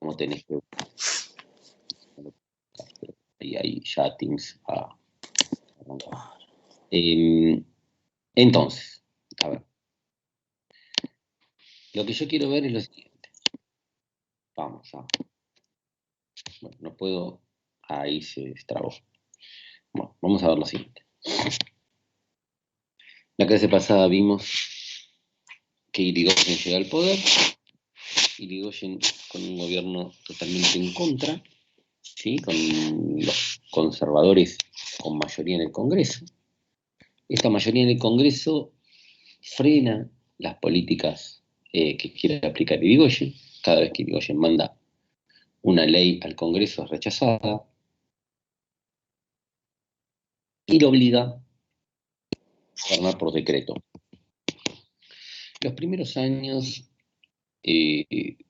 no tenés que... Y ahí ya Teams va. Entonces, a ver. Lo que yo quiero ver es lo siguiente. Vamos a... Bueno, no puedo... Ahí se destrabó. Bueno, vamos a ver lo siguiente. La clase pasada vimos que Irigoyen llega al poder. Irigoyen con un gobierno totalmente en contra, ¿sí? Con los conservadores con mayoría en el Congreso. Esta mayoría en el Congreso frena las políticas que quiere aplicar Irigoyen. Cada vez que Irigoyen manda una ley al Congreso es rechazada y lo obliga a gobernar por decreto. Los primeros años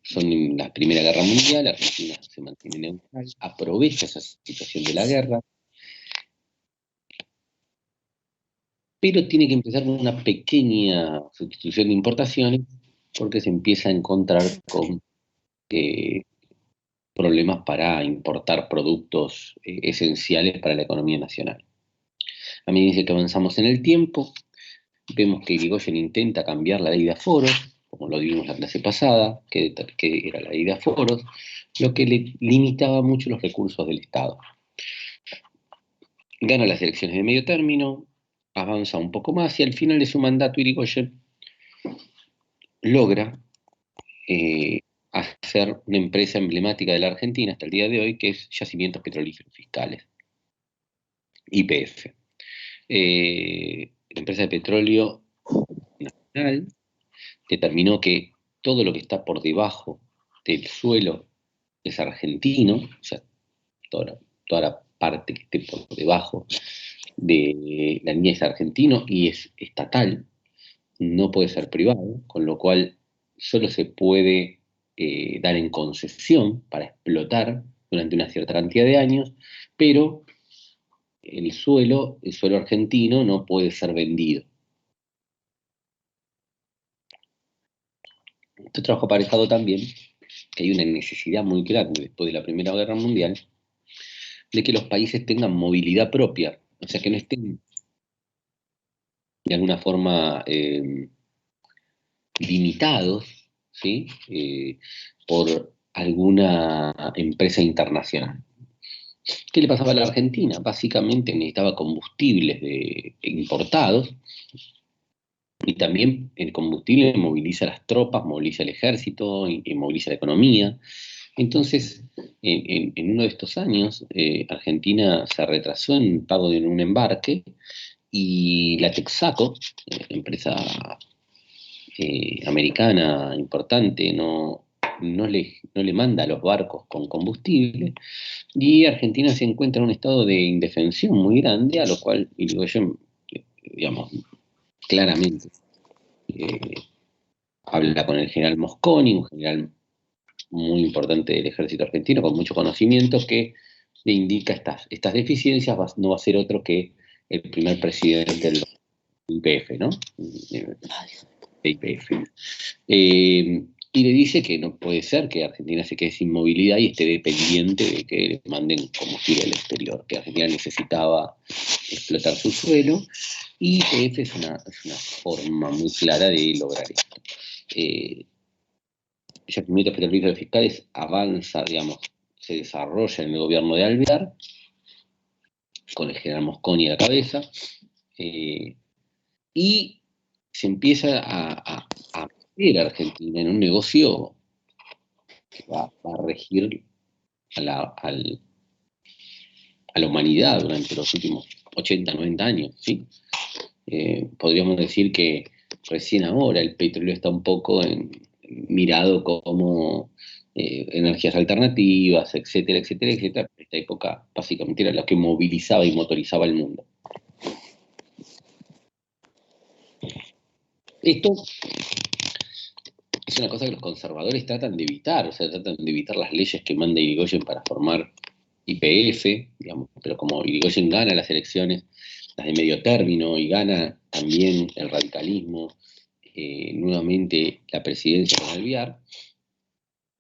son en la Primera Guerra Mundial. Argentina se mantiene neutral, aprovecha esa situación de la guerra, pero tiene que empezar con una pequeña sustitución de importaciones porque se empieza a encontrar con problemas para importar productos esenciales para la economía nacional. A medida que avanzamos en el tiempo, vemos que Irigoyen intenta cambiar la ley de aforos, como lo vimos la clase pasada, que era la ley de aforos, lo que le limitaba mucho los recursos del Estado. Gana las elecciones de medio término, avanza un poco más y al final de su mandato Irigoyen logra hacer una empresa emblemática de la Argentina hasta el día de hoy, que es Yacimientos Petrolíferos Fiscales, YPF. La empresa de petróleo nacional determinó que todo lo que está por debajo del suelo es argentino, o sea, toda la parte que esté por debajo de la línea es argentino y es estatal, no puede ser privado, con lo cual solo se puede dar en concesión para explotar durante una cierta cantidad de años, pero el suelo argentino no puede ser vendido. Este trabajo aparejado también que hay una necesidad muy grande después de la Primera Guerra Mundial de que los países tengan movilidad propia, o sea, que no estén de alguna forma limitados, ¿sí? Por alguna empresa internacional. ¿Qué le pasaba a la Argentina? Básicamente necesitaba combustibles importados y también el combustible moviliza las tropas, moviliza el ejército y moviliza la economía. Entonces, en uno de estos años, Argentina se retrasó en el pago de un embarque y la Texaco, empresa americana importante, no le manda los barcos con combustible y Argentina se encuentra en un estado de indefensión muy grande, a lo cual Irigoyen, digamos, claramente habla con el general Mosconi, un general muy importante del ejército argentino, con mucho conocimiento, que le indica estas deficiencias, no va a ser otro que el primer presidente del IPF, ¿no? IPF. Y le dice que no puede ser que Argentina se quede sin movilidad y esté dependiente de que le manden combustible al exterior, que Argentina necesitaba explotar su suelo, y IPF es una forma muy clara de lograr esto. Yacimientos Petrolíferos Fiscales avanza, digamos, se desarrolla en el gobierno de Alvear, con el general Mosconi a la cabeza, y se empieza a meter a Argentina en un negocio que va a regir a la humanidad durante los últimos 80, 90 años, ¿sí? Podríamos decir que recién ahora el petróleo está un poco mirado como energías alternativas, etcétera, etcétera, etcétera. Esta época básicamente era lo que movilizaba y motorizaba el mundo. Esto es una cosa que los conservadores tratan de evitar, o sea, tratan de evitar las leyes que manda Irigoyen para formar YPF, digamos, pero como Irigoyen gana las elecciones, las de medio término, y gana también el radicalismo, nuevamente la presidencia con Alvear,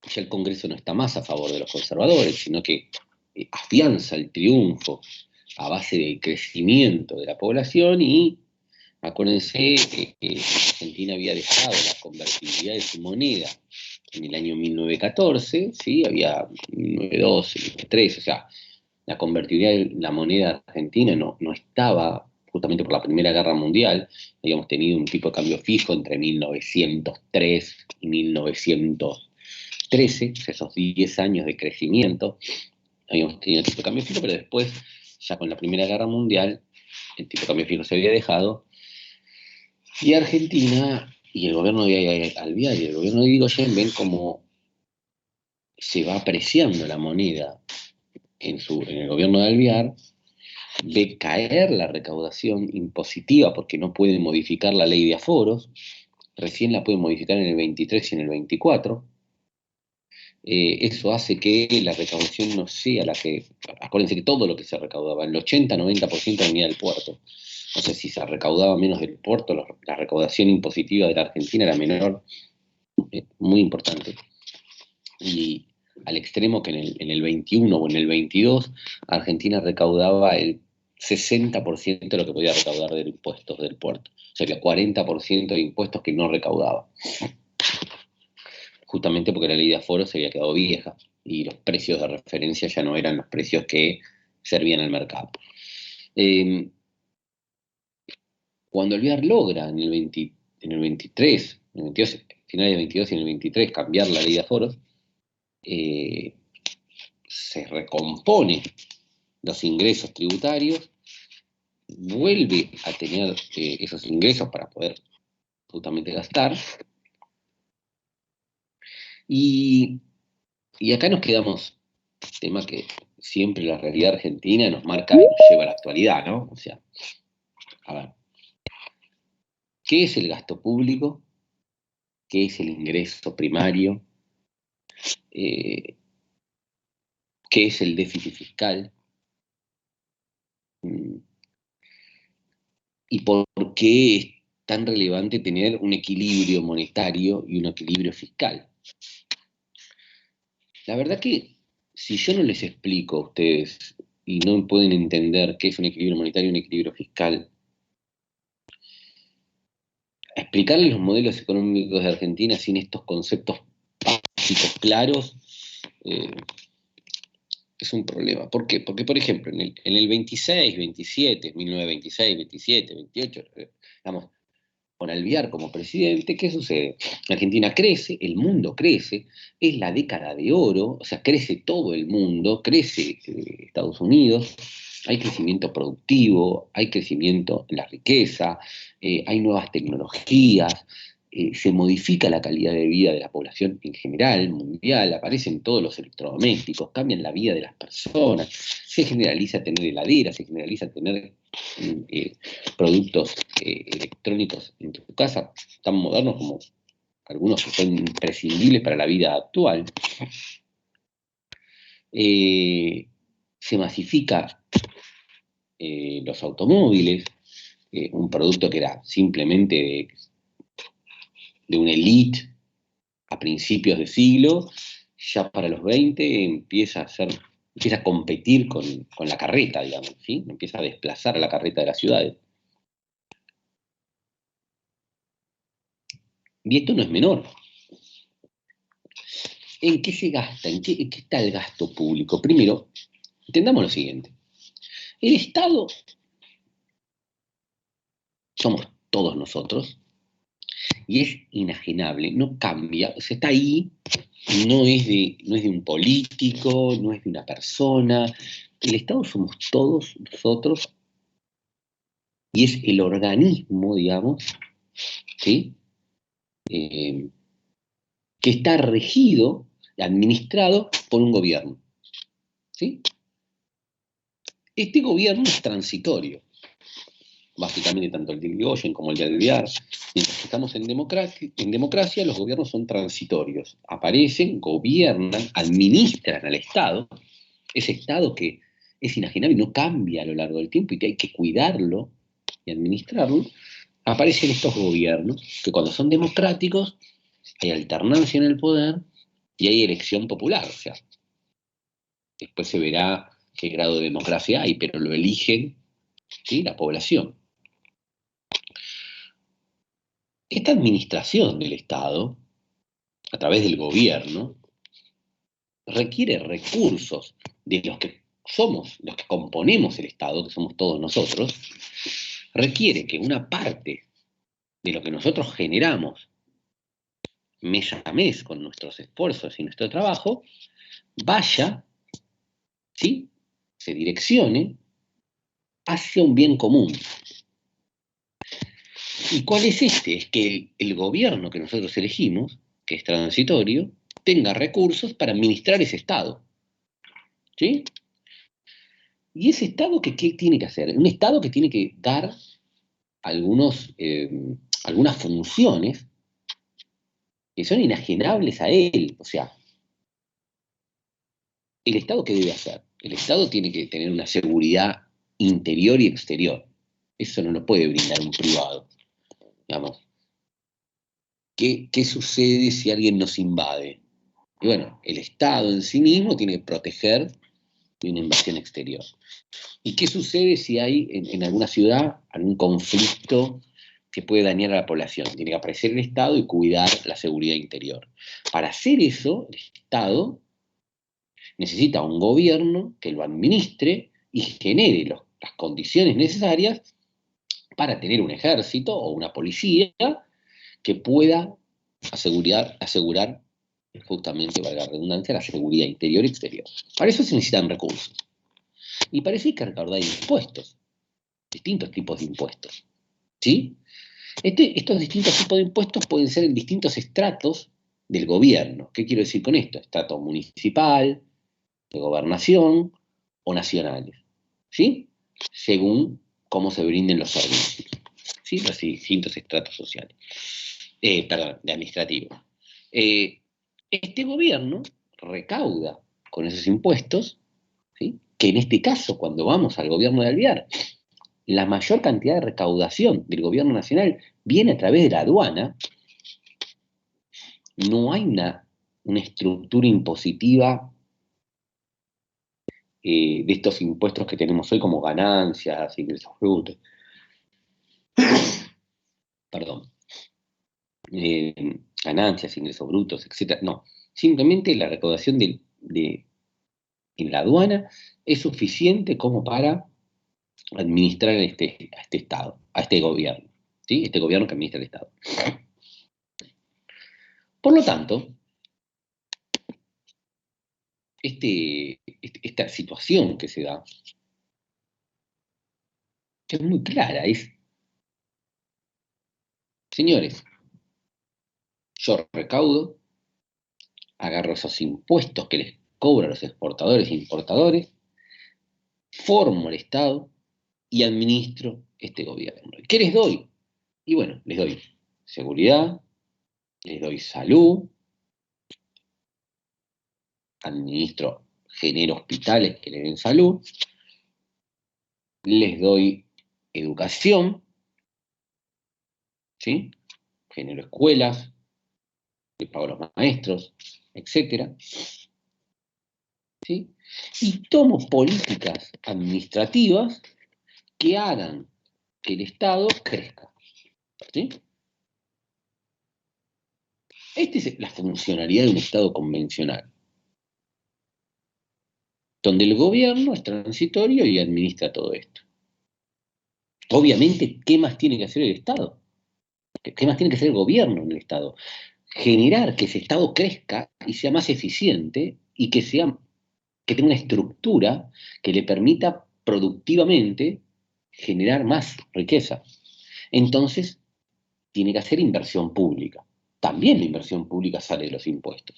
ya el Congreso no está más a favor de los conservadores, sino que afianza el triunfo a base del crecimiento de la población y acuérdense que Argentina había dejado la convertibilidad de su moneda en el año 1914, ¿sí? Había 1912, 1913, o sea, la convertibilidad de la moneda argentina no estaba, justamente por la Primera Guerra Mundial, habíamos tenido un tipo de cambio fijo entre 1903 y 1913, o sea, esos 10 años de crecimiento, habíamos tenido el tipo de cambio fijo, pero después, ya con la Primera Guerra Mundial, el tipo de cambio fijo se había dejado, y Argentina y el gobierno de Alvear y el gobierno de Irigoyen ven cómo se va apreciando la moneda en el gobierno de Alvear, ve caer la recaudación impositiva porque no pueden modificar la ley de aforos, recién la pueden modificar en el 23 y en el 24. Eso hace que la recaudación no sea la que, acuérdense que todo lo que se recaudaba, el 80-90% venía del puerto. O sea, si se recaudaba menos del puerto, la recaudación impositiva de la Argentina era menor, muy importante. Y al extremo que en el 21 o en el 22, Argentina recaudaba el 60% de lo que podía recaudar de impuestos del puerto. O sea, el 40% de impuestos que no recaudaba. Justamente porque la ley de aforo se había quedado vieja y los precios de referencia ya no eran los precios que servían al mercado. Cuando Alvear logra en el 23, en el 22, finales del 22 y en el 23 cambiar la ley de aforos, se recompone los ingresos tributarios, vuelve a tener esos ingresos para poder justamente gastar, y acá nos quedamos, tema que siempre la realidad argentina nos marca y nos lleva a la actualidad, ¿no? O sea, a ver, ¿qué es el gasto público? ¿Qué es el ingreso primario? ¿Qué es el déficit fiscal? ¿Y por qué es tan relevante tener un equilibrio monetario y un equilibrio fiscal? La verdad que si yo no les explico a ustedes y no pueden entender qué es un equilibrio monetario y un equilibrio fiscal, explicarles los modelos económicos de Argentina sin estos conceptos básicos claros es un problema. ¿Por qué? Porque, por ejemplo, en el 26, 27, 1926, 27, 28, digamos, con Alvear como presidente, ¿qué sucede? Argentina crece, el mundo crece, es la década de oro, o sea, crece todo el mundo, crece Estados Unidos, hay crecimiento productivo, hay crecimiento en la riqueza, hay nuevas tecnologías, se modifica la calidad de vida de la población en general, mundial, aparecen todos los electrodomésticos, cambian la vida de las personas, se generaliza tener heladeras, se generaliza tener productos electrónicos en tu casa, tan modernos como algunos que son imprescindibles para la vida actual. Se masifica los automóviles, un producto que era simplemente de una élite a principios de siglo, ya para los 20 empieza a competir con la carreta, digamos, ¿sí? Empieza a desplazar a la carreta de las ciudades. Y esto no es menor. ¿En qué se gasta? ¿En qué está el gasto público? Primero, entendamos lo siguiente. El Estado somos todos nosotros y es inajenable, no cambia, o sea, está ahí, no es de un político, no es de una persona. El Estado somos todos nosotros y es el organismo, digamos, ¿sí? Que está regido, administrado por un gobierno, ¿sí? Este gobierno es transitorio, básicamente tanto el de Irigoyen como el de Alvear. Mientras que estamos en democracia, los gobiernos son transitorios. Aparecen, gobiernan, administran al Estado, ese Estado que es inajenable y no cambia a lo largo del tiempo y que hay que cuidarlo y administrarlo. Aparecen estos gobiernos que cuando son democráticos hay alternancia en el poder y hay elección popular, o sea, después se verá qué grado de democracia hay, pero lo eligen, ¿sí?, la población. Esta administración del Estado, a través del gobierno, requiere recursos de los que somos, los que componemos el Estado, que somos todos nosotros, requiere que una parte de lo que nosotros generamos mes a mes con nuestros esfuerzos y nuestro trabajo, vaya, ¿sí?, se direccione hacia un bien común. ¿Y cuál es este? Es que el gobierno que nosotros elegimos, que es transitorio, tenga recursos para administrar ese Estado. ¿Sí? ¿Y ese Estado qué tiene que hacer? Un Estado que tiene que dar algunas funciones que son inajenables a él. O sea, ¿el Estado qué debe hacer? El Estado tiene que tener una seguridad interior y exterior. Eso no lo puede brindar un privado. Digamos, ¿qué sucede si alguien nos invade? Y bueno, el Estado en sí mismo tiene que proteger de una invasión exterior. ¿Y qué sucede si hay en alguna ciudad algún conflicto que puede dañar a la población? Tiene que aparecer el Estado y cuidar la seguridad interior. Para hacer eso, el Estado necesita un gobierno que lo administre y genere las condiciones necesarias para tener un ejército o una policía que pueda asegurar justamente, valga la redundancia, la seguridad interior y exterior. Para eso se necesitan recursos. Y para eso hay que recaudar impuestos, distintos tipos de impuestos. ¿Sí? Estos distintos tipos de impuestos pueden ser en distintos estratos del gobierno. ¿Qué quiero decir con esto? Estrato municipal, de gobernación o nacionales. ¿Sí? Según cómo se brinden los servicios. ¿Sí? Los distintos estratos sociales. De administrativos. Este gobierno recauda con esos impuestos, ¿sí?, que en este caso, cuando vamos al gobierno de Alvear, la mayor cantidad de recaudación del gobierno nacional viene a través de la aduana. No hay una estructura impositiva de estos impuestos que tenemos hoy, como ganancias, ingresos brutos. Perdón. Ganancias, ingresos brutos, etc. No, simplemente la recaudación en la aduana es suficiente como para administrar a este Estado, a este gobierno, ¿sí? Este gobierno que administra el Estado. Por lo tanto, esta situación que se da es muy clara, señores, yo recaudo, agarro esos impuestos que les cobro a los exportadores e importadores, formo el Estado y administro este gobierno. ¿Qué les doy? Y bueno, les doy seguridad, les doy salud, genero hospitales que le den salud, les doy educación, ¿sí?, genero escuelas, les pago a los maestros, etcétera, ¿sí? Y tomo políticas administrativas que hagan que el Estado crezca, ¿sí? Esta es la funcionalidad de un Estado convencional, donde el gobierno es transitorio y administra todo esto. Obviamente, ¿qué más tiene que hacer el Estado? ¿Qué más tiene que hacer el gobierno en el Estado? Generar que ese Estado crezca y sea más eficiente y que tenga una estructura que le permita productivamente generar más riqueza. Entonces, tiene que hacer inversión pública. También la inversión pública sale de los impuestos.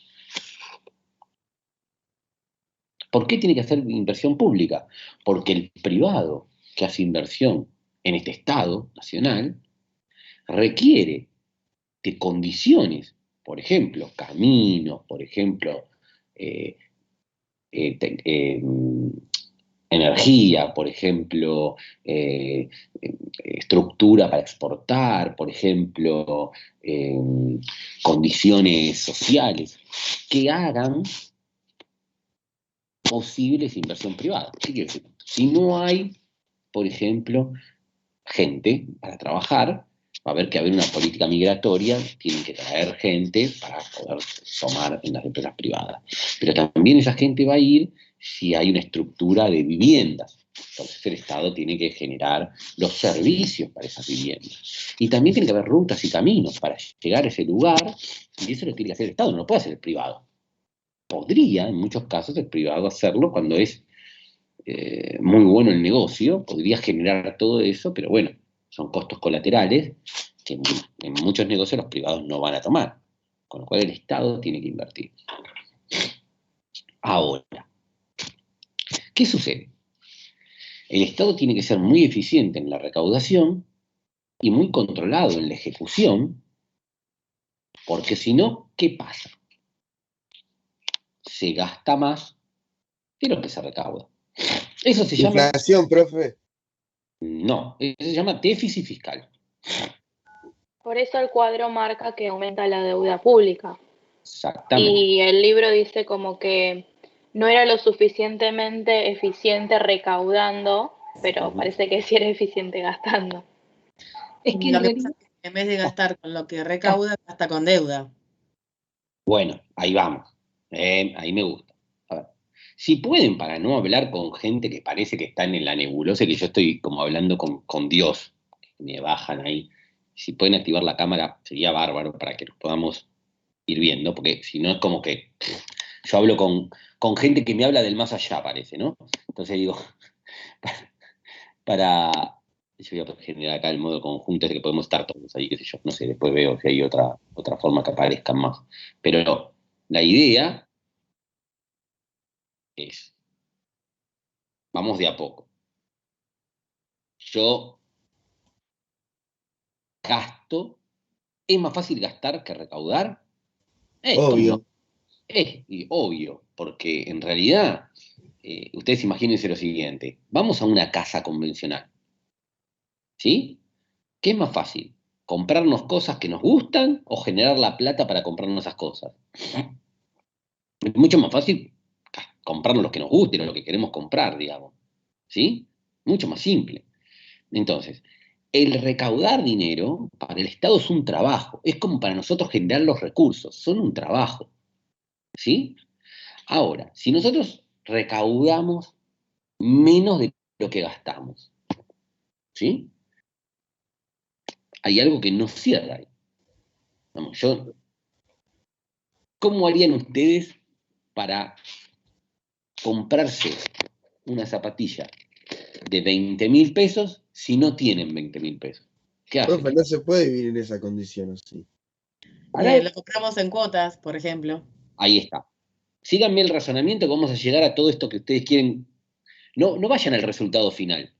¿Por qué tiene que hacer inversión pública? Porque el privado que hace inversión en este Estado nacional requiere de condiciones, por ejemplo, caminos, por ejemplo, energía, por ejemplo, estructura para exportar, por ejemplo, condiciones sociales, que hagan posibles inversión privada. ¿Qué quiere decir? Si no hay, por ejemplo, gente para trabajar, va a haber que haber una política migratoria, tienen que traer gente para poder tomar en las empresas privadas. Pero también esa gente va a ir si hay una estructura de viviendas. Entonces el Estado tiene que generar los servicios para esas viviendas. Y también tiene que haber rutas y caminos para llegar a ese lugar, y eso lo tiene que hacer el Estado, no lo puede hacer el privado. Podría, en muchos casos, el privado hacerlo cuando es muy bueno el negocio, podría generar todo eso, pero bueno, son costos colaterales que en muchos negocios los privados no van a tomar, con lo cual el Estado tiene que invertir. Ahora, ¿qué sucede? El Estado tiene que ser muy eficiente en la recaudación y muy controlado en la ejecución, porque si no, ¿qué pasa? Se gasta más de lo que se recauda. Eso se llama... Inflación, profe. No, eso se llama déficit fiscal. Por eso el cuadro marca que aumenta la deuda pública. Exactamente. Y el libro dice como que no era lo suficientemente eficiente recaudando, pero parece que sí era eficiente gastando. Es que lo que pasa es que en vez de gastar con lo que recauda, gasta con deuda. Bueno, ahí vamos. Ahí me gusta. A ver, si pueden, para no hablar con gente que parece que están en la nebulosa, que yo estoy como hablando con Dios, que me bajan ahí, si pueden activar la cámara, sería bárbaro para que nos podamos ir viendo, porque si no es como que yo hablo con gente que me habla del más allá, parece, ¿no? Entonces digo, yo voy a generar acá el modo conjunto, es que podemos estar todos ahí, qué sé yo, no sé, después veo si hay otra forma que aparezcan más. Pero la idea es, vamos de a poco. Yo gasto, es más fácil gastar que recaudar. Obvio. No, es obvio, porque en realidad, ustedes imagínense lo siguiente, vamos a una casa convencional, ¿sí? ¿Qué es más fácil? ¿Comprarnos cosas que nos gustan o generar la plata para comprarnos esas cosas? Es mucho más fácil comprarnos lo que nos guste o lo que queremos comprar, digamos. ¿Sí? Mucho más simple. Entonces, el recaudar dinero para el Estado es un trabajo. Es como para nosotros generar los recursos. Son un trabajo. ¿Sí? Ahora, si nosotros recaudamos menos de lo que gastamos, ¿sí? Hay algo que no cierra ahí. Vamos, ¿cómo harían ustedes para comprarse una zapatilla de 20.000 pesos si no tienen 20.000 pesos? ¿Qué hacen? Profe, no se puede vivir en esa condición así. Lo compramos en cuotas, por ejemplo. Ahí está. Síganme el razonamiento que vamos a llegar a todo esto que ustedes quieren. No vayan al resultado final.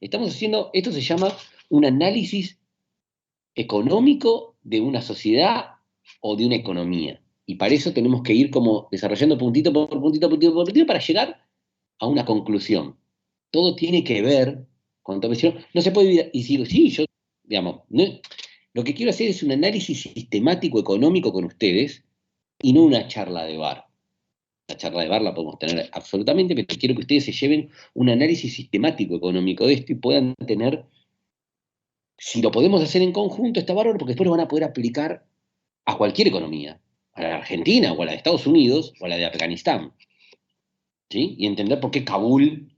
Estamos haciendo, esto se llama un análisis económico de una sociedad o de una economía. Y para eso tenemos que ir como desarrollando puntito por puntito, puntito por puntito para llegar a una conclusión. Todo tiene que ver con todo. No se puede vivir, y digo, sí, yo, digamos, lo que quiero hacer es un análisis sistemático económico con ustedes y no una charla de bar. La charla de bar la podemos tener absolutamente, pero quiero que ustedes se lleven un análisis sistemático económico de esto y puedan tener, si lo podemos hacer en conjunto, está bárbaro, porque después lo van a poder aplicar a cualquier economía, a la Argentina o a la de Estados Unidos o a la de Afganistán, ¿sí? Y entender por qué Kabul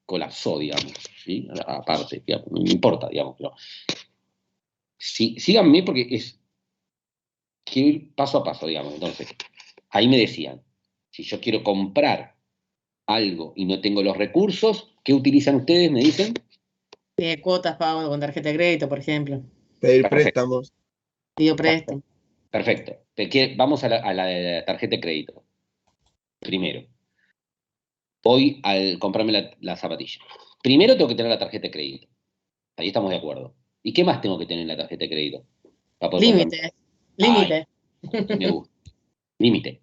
colapsó, digamos, ¿sí? Aparte, digamos, no me importa, digamos, pero sí, síganme porque quiero ir paso a paso, digamos. Entonces, ahí me decían, si yo quiero comprar algo y no tengo los recursos, ¿qué utilizan ustedes? Me dicen. Cuotas pago con tarjeta de crédito, por ejemplo. Pedir Perfecto. préstamos. Pido préstamo. Perfecto. Vamos a la de la tarjeta de crédito. Primero, voy al comprarme la zapatilla. Primero tengo que tener la tarjeta de crédito. Ahí estamos de acuerdo. ¿Y qué más tengo que tener en la tarjeta de crédito? Para poder Límite. Límite. Me gusta. Límite.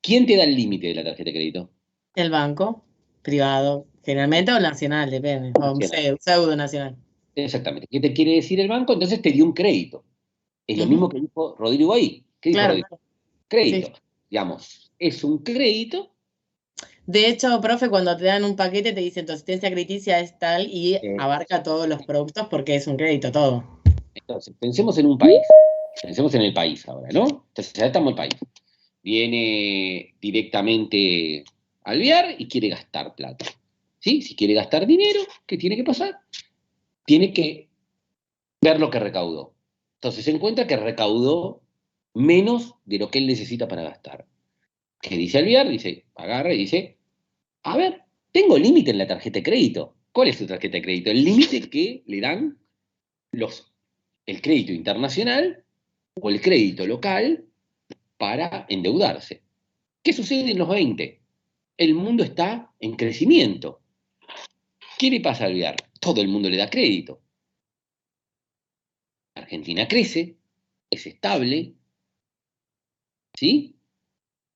¿Quién te da el límite de la tarjeta de crédito? El banco. privado, generalmente, o nacional, depende, o un pseudo nacional. Exactamente. ¿Qué te quiere decir el banco? Entonces te dio un crédito. Es lo mismo que dijo Rodrigo ahí. ¿Qué dijo Claro, Rodrigo? Crédito. sí. Digamos, es un crédito. De hecho, profe, cuando te dan un paquete te dicen tu asistencia crediticia es tal y abarca todos los productos porque es un crédito todo. Entonces, pensemos en un país. Pensemos en el país ahora, ¿no? Entonces, ya estamos en el país. Viene directamente al Alvear y quiere gastar plata. ¿Sí? Si quiere gastar dinero, ¿qué tiene que pasar? Tiene que ver lo que recaudó. Entonces se encuentra que recaudó menos de lo que él necesita para gastar. ¿Qué dice Alvear? Dice, agarra y dice, a ver, tengo límite en la tarjeta de crédito. ¿Cuál es su tarjeta de crédito? El límite que le dan el crédito internacional o el crédito local para endeudarse. ¿Qué sucede en los 20? El mundo está en crecimiento. ¿Qué le pasa al Alvear? Todo el mundo le da crédito. Argentina crece, es estable, ¿sí?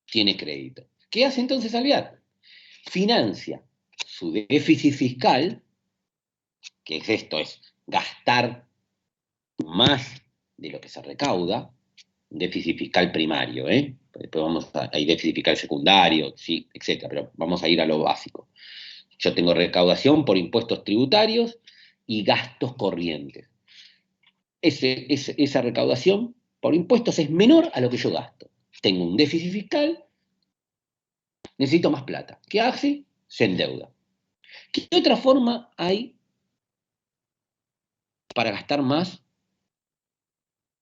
Tiene crédito. ¿Qué hace entonces Alvear? Financia su déficit fiscal, que es esto, es gastar más de lo que se recauda, déficit fiscal primario, ¿eh? Después hay déficit fiscal secundario, sí, etcétera, pero vamos a ir a lo básico. Yo tengo recaudación por impuestos tributarios y gastos corrientes. Esa recaudación por impuestos es menor a lo que yo gasto. Tengo un déficit fiscal, necesito más plata. ¿Qué hace? Se endeuda. ¿Qué otra forma hay para gastar más?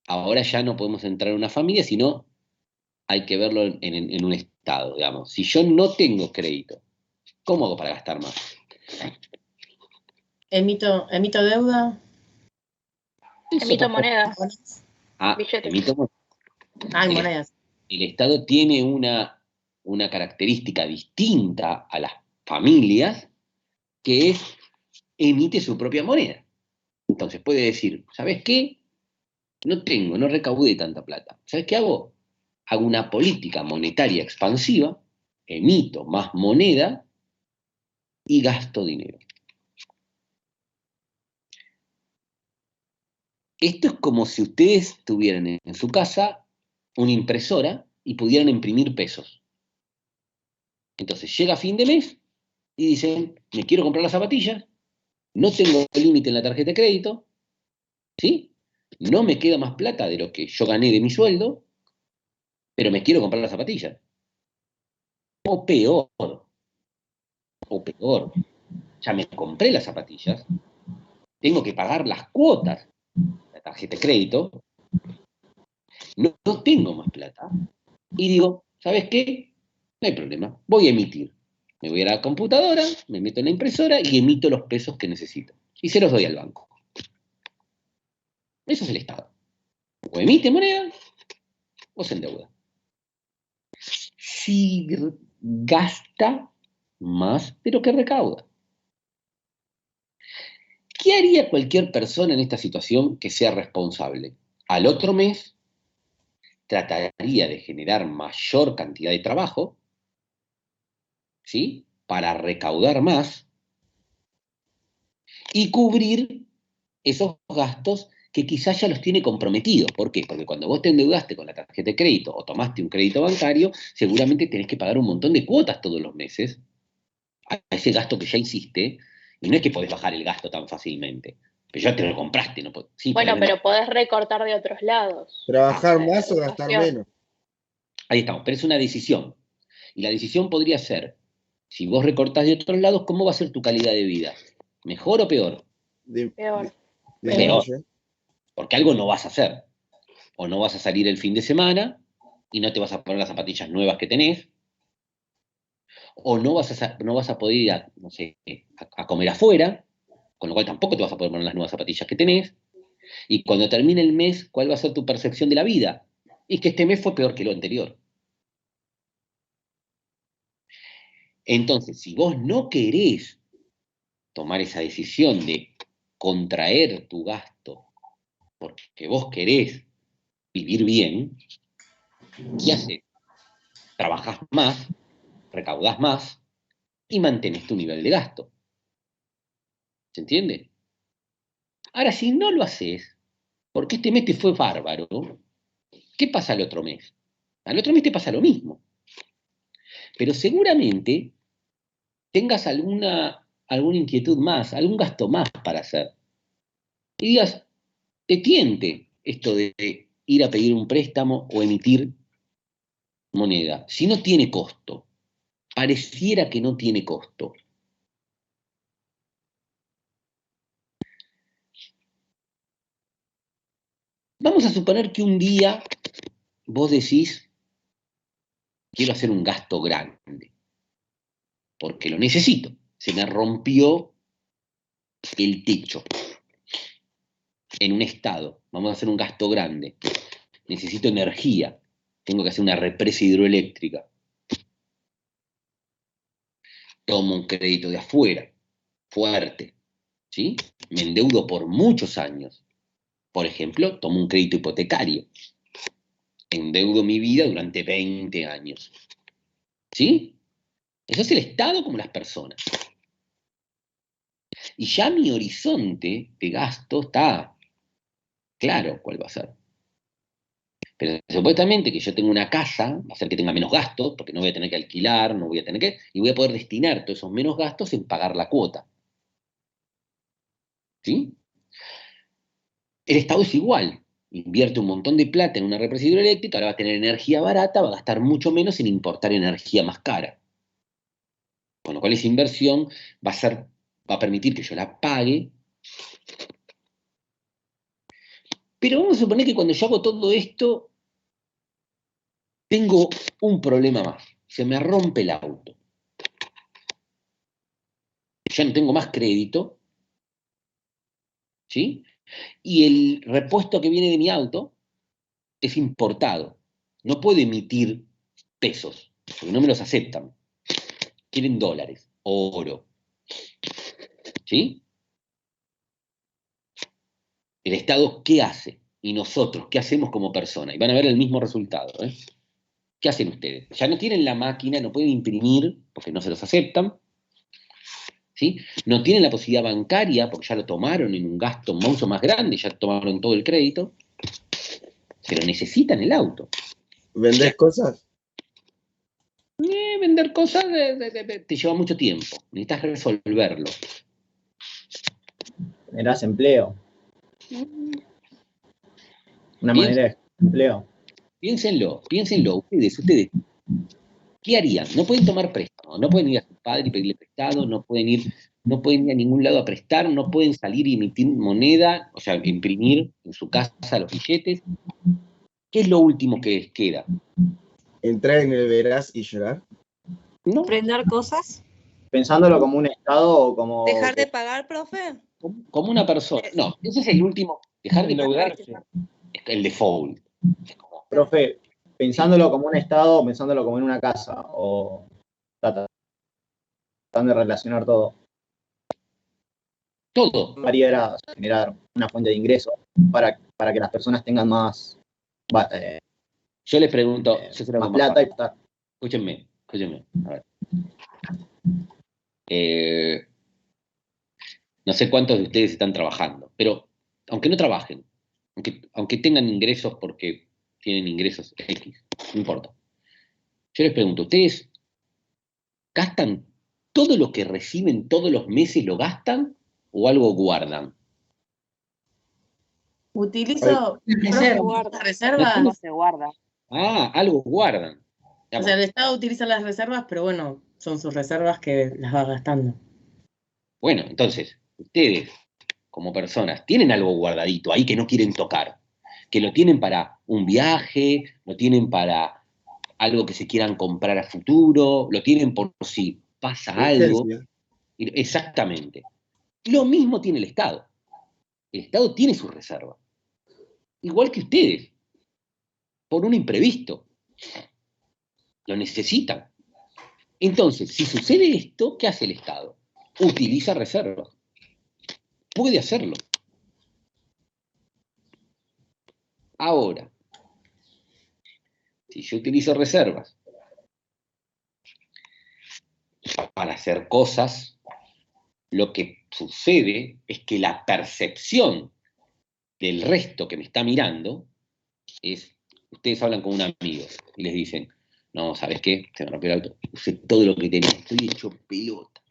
Ahora ya no podemos entrar en una familia, sino hay que verlo en un estado, digamos. Si yo no tengo crédito, ¿cómo hago para gastar más? Emito deuda. Emito moneda. Billetes. Emito moneda. Hay monedas. El Estado tiene una característica distinta a las familias, que es emite su propia moneda. Entonces puede decir, ¿sabes qué? No recaudé tanta plata. ¿Sabes qué hago? Hago una política monetaria expansiva, emito más moneda y gasto dinero. Esto es como si ustedes tuvieran en su casa una impresora y pudieran imprimir pesos. Entonces llega fin de mes y dicen, me quiero comprar las zapatillas, no tengo límite en la tarjeta de crédito, ¿sí? No me queda más plata de lo que yo gané de mi sueldo, pero me quiero comprar las zapatillas. O peor, ya me compré las zapatillas, tengo que pagar las cuotas de la tarjeta de crédito, no tengo más plata, y digo, ¿sabes qué? No hay problema, voy a emitir. Me voy a la computadora, me meto en la impresora y emito los pesos que necesito. Y se los doy al banco. Eso es el Estado. O emite moneda o se endeuda. Si gasta más de lo que recauda. ¿Qué haría cualquier persona en esta situación que sea responsable? Al otro mes trataría de generar mayor cantidad de trabajo, ¿sí? Para recaudar más y cubrir esos gastos que quizás ya los tiene comprometidos. ¿Por qué? Porque cuando vos te endeudaste con la tarjeta de crédito o tomaste un crédito bancario, seguramente tenés que pagar un montón de cuotas todos los meses a ese gasto que ya hiciste, y no es que podés bajar el gasto tan fácilmente. Pero ya te lo compraste, ¿no? Sí, bueno, pero podés recortar de otros lados. ¿Trabajar más o gastar menos? Ahí estamos, pero es una decisión. Y la decisión podría ser, si vos recortás de otros lados, ¿cómo va a ser tu calidad de vida? ¿Mejor o peor? Peor. Peor. Porque algo no vas a hacer. O no vas a salir el fin de semana y no te vas a poner las zapatillas nuevas que tenés. O no vas a poder ir no sé, a comer afuera, con lo cual tampoco te vas a poder poner las nuevas zapatillas que tenés. Y cuando termine el mes, ¿cuál va a ser tu percepción de la vida? Y que este mes fue peor que lo anterior. Entonces, si vos no querés tomar esa decisión de contraer tu gasto porque vos querés vivir bien, ¿qué haces? Trabajás más, recaudás más, y mantenés tu nivel de gasto. ¿Se entiende? Ahora, si no lo haces, porque este mes te fue bárbaro, ¿qué pasa al otro mes? Al otro mes te pasa lo mismo. Pero seguramente tengas alguna inquietud más, algún gasto más para hacer. Y digas, te tiente esto de ir a pedir un préstamo o emitir moneda. Si no tiene costo, pareciera que no tiene costo. Vamos a suponer que un día vos decís, quiero hacer un gasto grande, porque lo necesito. Se me rompió el techo en un estado. Vamos a hacer un gasto grande. Necesito energía. Tengo que hacer una represa hidroeléctrica. Tomo un crédito de afuera, fuerte, ¿sí? Me endeudo por muchos años. Por ejemplo, tomo un crédito hipotecario. Endeudo mi vida durante 20 años. ¿Sí? Eso es el Estado como las personas. Y ya mi horizonte de gasto está claro cuál va a ser. Pero supuestamente que yo tengo una casa, va a hacer que tenga menos gastos, porque no voy a tener que alquilar, no voy a tener que... Y voy a poder destinar todos esos menos gastos en pagar la cuota. ¿Sí? El Estado es igual. Invierte un montón de plata en una represa hidroeléctrica, ahora va a tener energía barata, va a gastar mucho menos en importar energía más cara. Con lo cual esa inversión va a permitir que yo la pague. Pero vamos a suponer que cuando yo hago todo esto, tengo un problema más. Se me rompe el auto. Ya no tengo más crédito, ¿sí? Y el repuesto que viene de mi auto es importado. No puedo emitir pesos, porque no me los aceptan. Quieren dólares, oro. ¿Sí? El Estado, ¿qué hace? Y nosotros, ¿qué hacemos como persona? Y van a ver el mismo resultado. ¿Qué hacen ustedes? Ya no tienen la máquina, no pueden imprimir, porque no se los aceptan. ¿Sí? No tienen la posibilidad bancaria, porque ya lo tomaron en un gasto mucho más grande, ya tomaron todo el crédito. Pero necesitan el auto. ¿Vendés cosas? Vender cosas te lleva mucho tiempo. Necesitas resolverlo. Generás empleo. Una manera de empleo. Piénsenlo. Ustedes, ¿qué harían? No pueden tomar préstamo, no pueden ir a su padre y pedirle prestado, no pueden ir a ningún lado a prestar, no pueden salir y emitir moneda, o sea, imprimir en su casa los billetes. ¿Qué es lo último que les queda? ¿Entrar en el verás y llorar? ¿No? ¿Prender cosas? Pensándolo como un estado o como... ¿Dejar de pagar, profe? Como una persona. No, ese es el último. Dejar de pagar es el default. Es como, Profe, pensándolo como un estado o pensándolo como en una casa, o tratando de relacionar todo. todo. María era generar una fuente de ingresos para que las personas tengan más, Yo les pregunto, yo se lo hago más más plata y fácil. estar. Escúchenme. A ver. No sé cuántos de ustedes están trabajando, pero aunque no trabajen, aunque tengan ingresos porque tienen ingresos X, no importa. Yo les pregunto, ¿ustedes gastan todo lo que reciben todos los meses, lo gastan o algo guardan? Utilizo Guarda. reservas. Se guarda. Ah, algo guardan. O sea, el Estado utiliza las reservas, pero bueno, son sus reservas que las va gastando. Bueno, entonces, ustedes como personas tienen algo guardadito ahí que no quieren tocar, que lo tienen para un viaje, lo tienen para algo que se quieran comprar a futuro, lo tienen por si pasa algo. Urgencia. Exactamente. Lo mismo tiene el Estado. El Estado tiene sus reservas. Igual que ustedes, por un imprevisto. Lo necesitan. Entonces, si sucede esto, ¿qué hace el Estado? Utiliza reservas. Puede hacerlo. Ahora, si yo utilizo reservas para para hacer cosas, lo que sucede es que la percepción del resto que me está mirando es, ustedes hablan con un amigo y les dicen, no, ¿sabes qué? Se me rompió el auto, usé todo lo que tenía, estoy hecho pelota,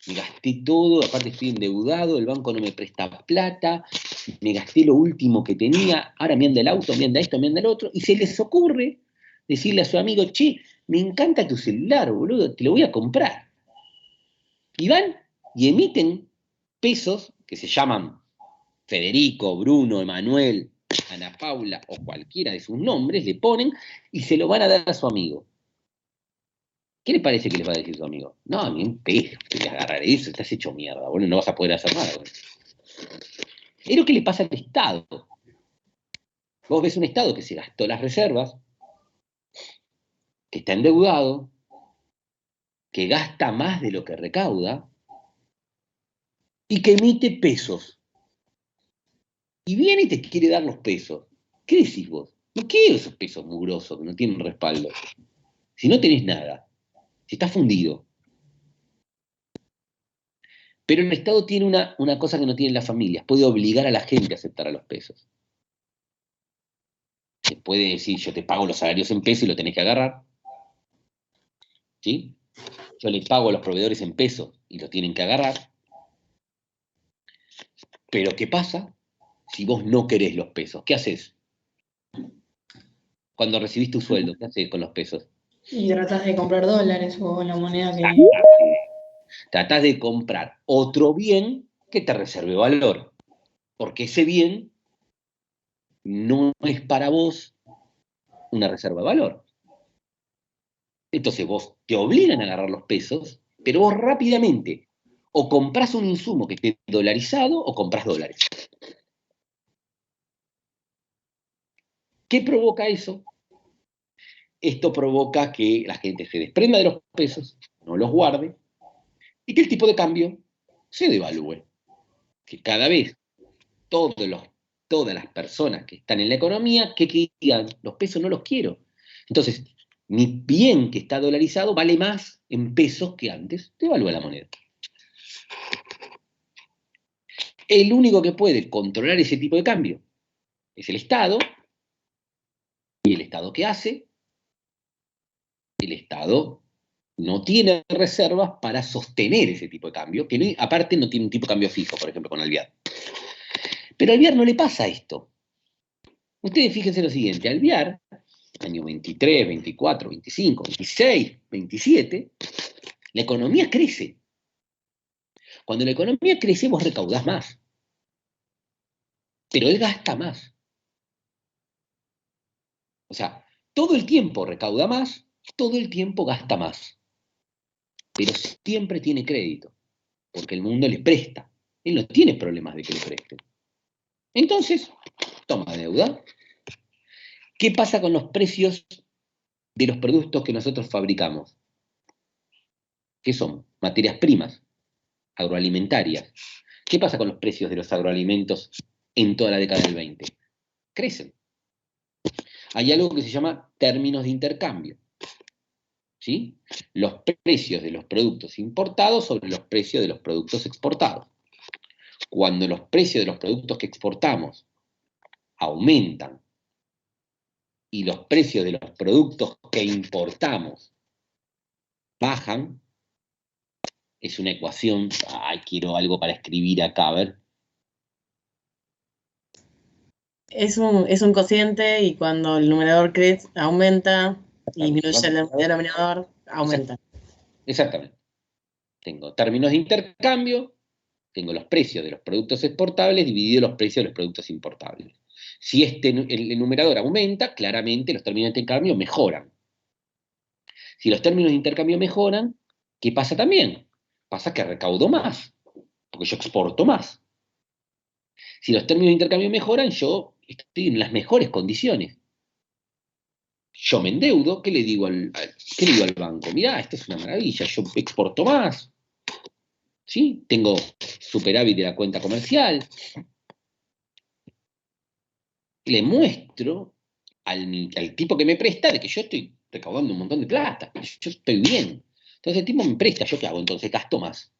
me gasté todo, aparte estoy endeudado, el banco no me presta plata, me gasté lo último que tenía, ahora me anda el auto, me anda esto, me anda el otro, y se les ocurre decirle a su amigo, che, me encanta tu celular, boludo, te lo voy a comprar. Y van y emiten pesos que se llaman Federico, Bruno, Emanuel, Ana Paula o cualquiera de sus nombres, le ponen y se lo van a dar a su amigo. ¿Qué le parece que les va a decir su amigo? No, a mí un peso, te voy a agarrar eso, estás hecho mierda, boludo, no vas a poder hacer nada. Boludo. Es lo que le pasa al Estado. Vos ves un Estado que se gastó las reservas, que está endeudado, que gasta más de lo que recauda y que emite pesos. Y viene y te quiere dar los pesos. ¿Qué decís vos? No quiero esos pesos mugrosos que no tienen respaldo. Si no tenés nada, si estás fundido. Pero el Estado tiene una cosa que no tienen las familias, puede obligar a la gente a aceptar a los pesos. Se puede decir, yo te pago los salarios en pesos y lo tenés que agarrar. ¿Sí? Yo le pago a los proveedores en pesos y lo tienen que agarrar. Pero ¿qué pasa si vos no querés los pesos? ¿Qué haces? Cuando recibís tu sueldo, ¿qué haces con los pesos? Y tratás de comprar dólares o la moneda que... Tratás de comprar otro bien que te reserve valor. Porque ese bien no es para vos una reserva de valor. Entonces vos te obligan a agarrar los pesos, pero vos rápidamente o comprás un insumo que esté dolarizado o comprás dólares. ¿Qué provoca eso? Esto provoca que la gente se desprenda de los pesos, no los guarde, y que el tipo de cambio se devalúe. Que cada vez todas las personas que están en la economía, que digan, los pesos no los quiero. Entonces, mi bien que está dolarizado vale más en pesos que antes, devalúa la moneda. El único que puede controlar ese tipo de cambio es el Estado. ¿Y el Estado qué hace? El Estado no tiene reservas para sostener ese tipo de cambio, que no, aparte no tiene un tipo de cambio fijo, por ejemplo, con Alvear. Pero a Alvear no le pasa esto. Ustedes fíjense lo siguiente, Alvear, año 23, 24, 25, 26, 27, la economía crece. Cuando la economía crece, vos recaudás más. Pero él gasta más. O sea, todo el tiempo recauda más, todo el tiempo gasta más. Pero siempre tiene crédito, porque el mundo le presta. Él no tiene problemas de que le presten. Entonces, toma deuda. ¿Qué pasa con los precios de los productos que nosotros fabricamos? ¿Qué son? Materias primas, agroalimentarias. ¿Qué pasa con los precios de los agroalimentos en toda la década del 20? Crecen. Hay algo que se llama términos de intercambio. ¿Sí? Los precios de los productos importados sobre los precios de los productos exportados. Cuando los precios de los productos que exportamos aumentan y los precios de los productos que importamos bajan, es una ecuación, quiero algo para escribir acá, a ver. Es un cociente y cuando el numerador crece, aumenta y disminuye el denominador, aumenta. Exactamente. Tengo términos de intercambio, tengo los precios de los productos exportables divididos los precios de los productos importables. Si el numerador aumenta, claramente los términos de intercambio mejoran. Si los términos de intercambio mejoran, ¿qué pasa también? Pasa que recaudo más, porque yo exporto más. Si los términos de intercambio mejoran, yo estoy en las mejores condiciones. Yo me endeudo, ¿qué le digo al banco? Mirá, esto es una maravilla, yo exporto más. ¿Sí? Tengo superávit de la cuenta comercial. Le muestro al tipo que me presta de que yo estoy recaudando un montón de plata, yo estoy bien. Entonces el tipo me presta, ¿yo qué hago? Entonces gasto más.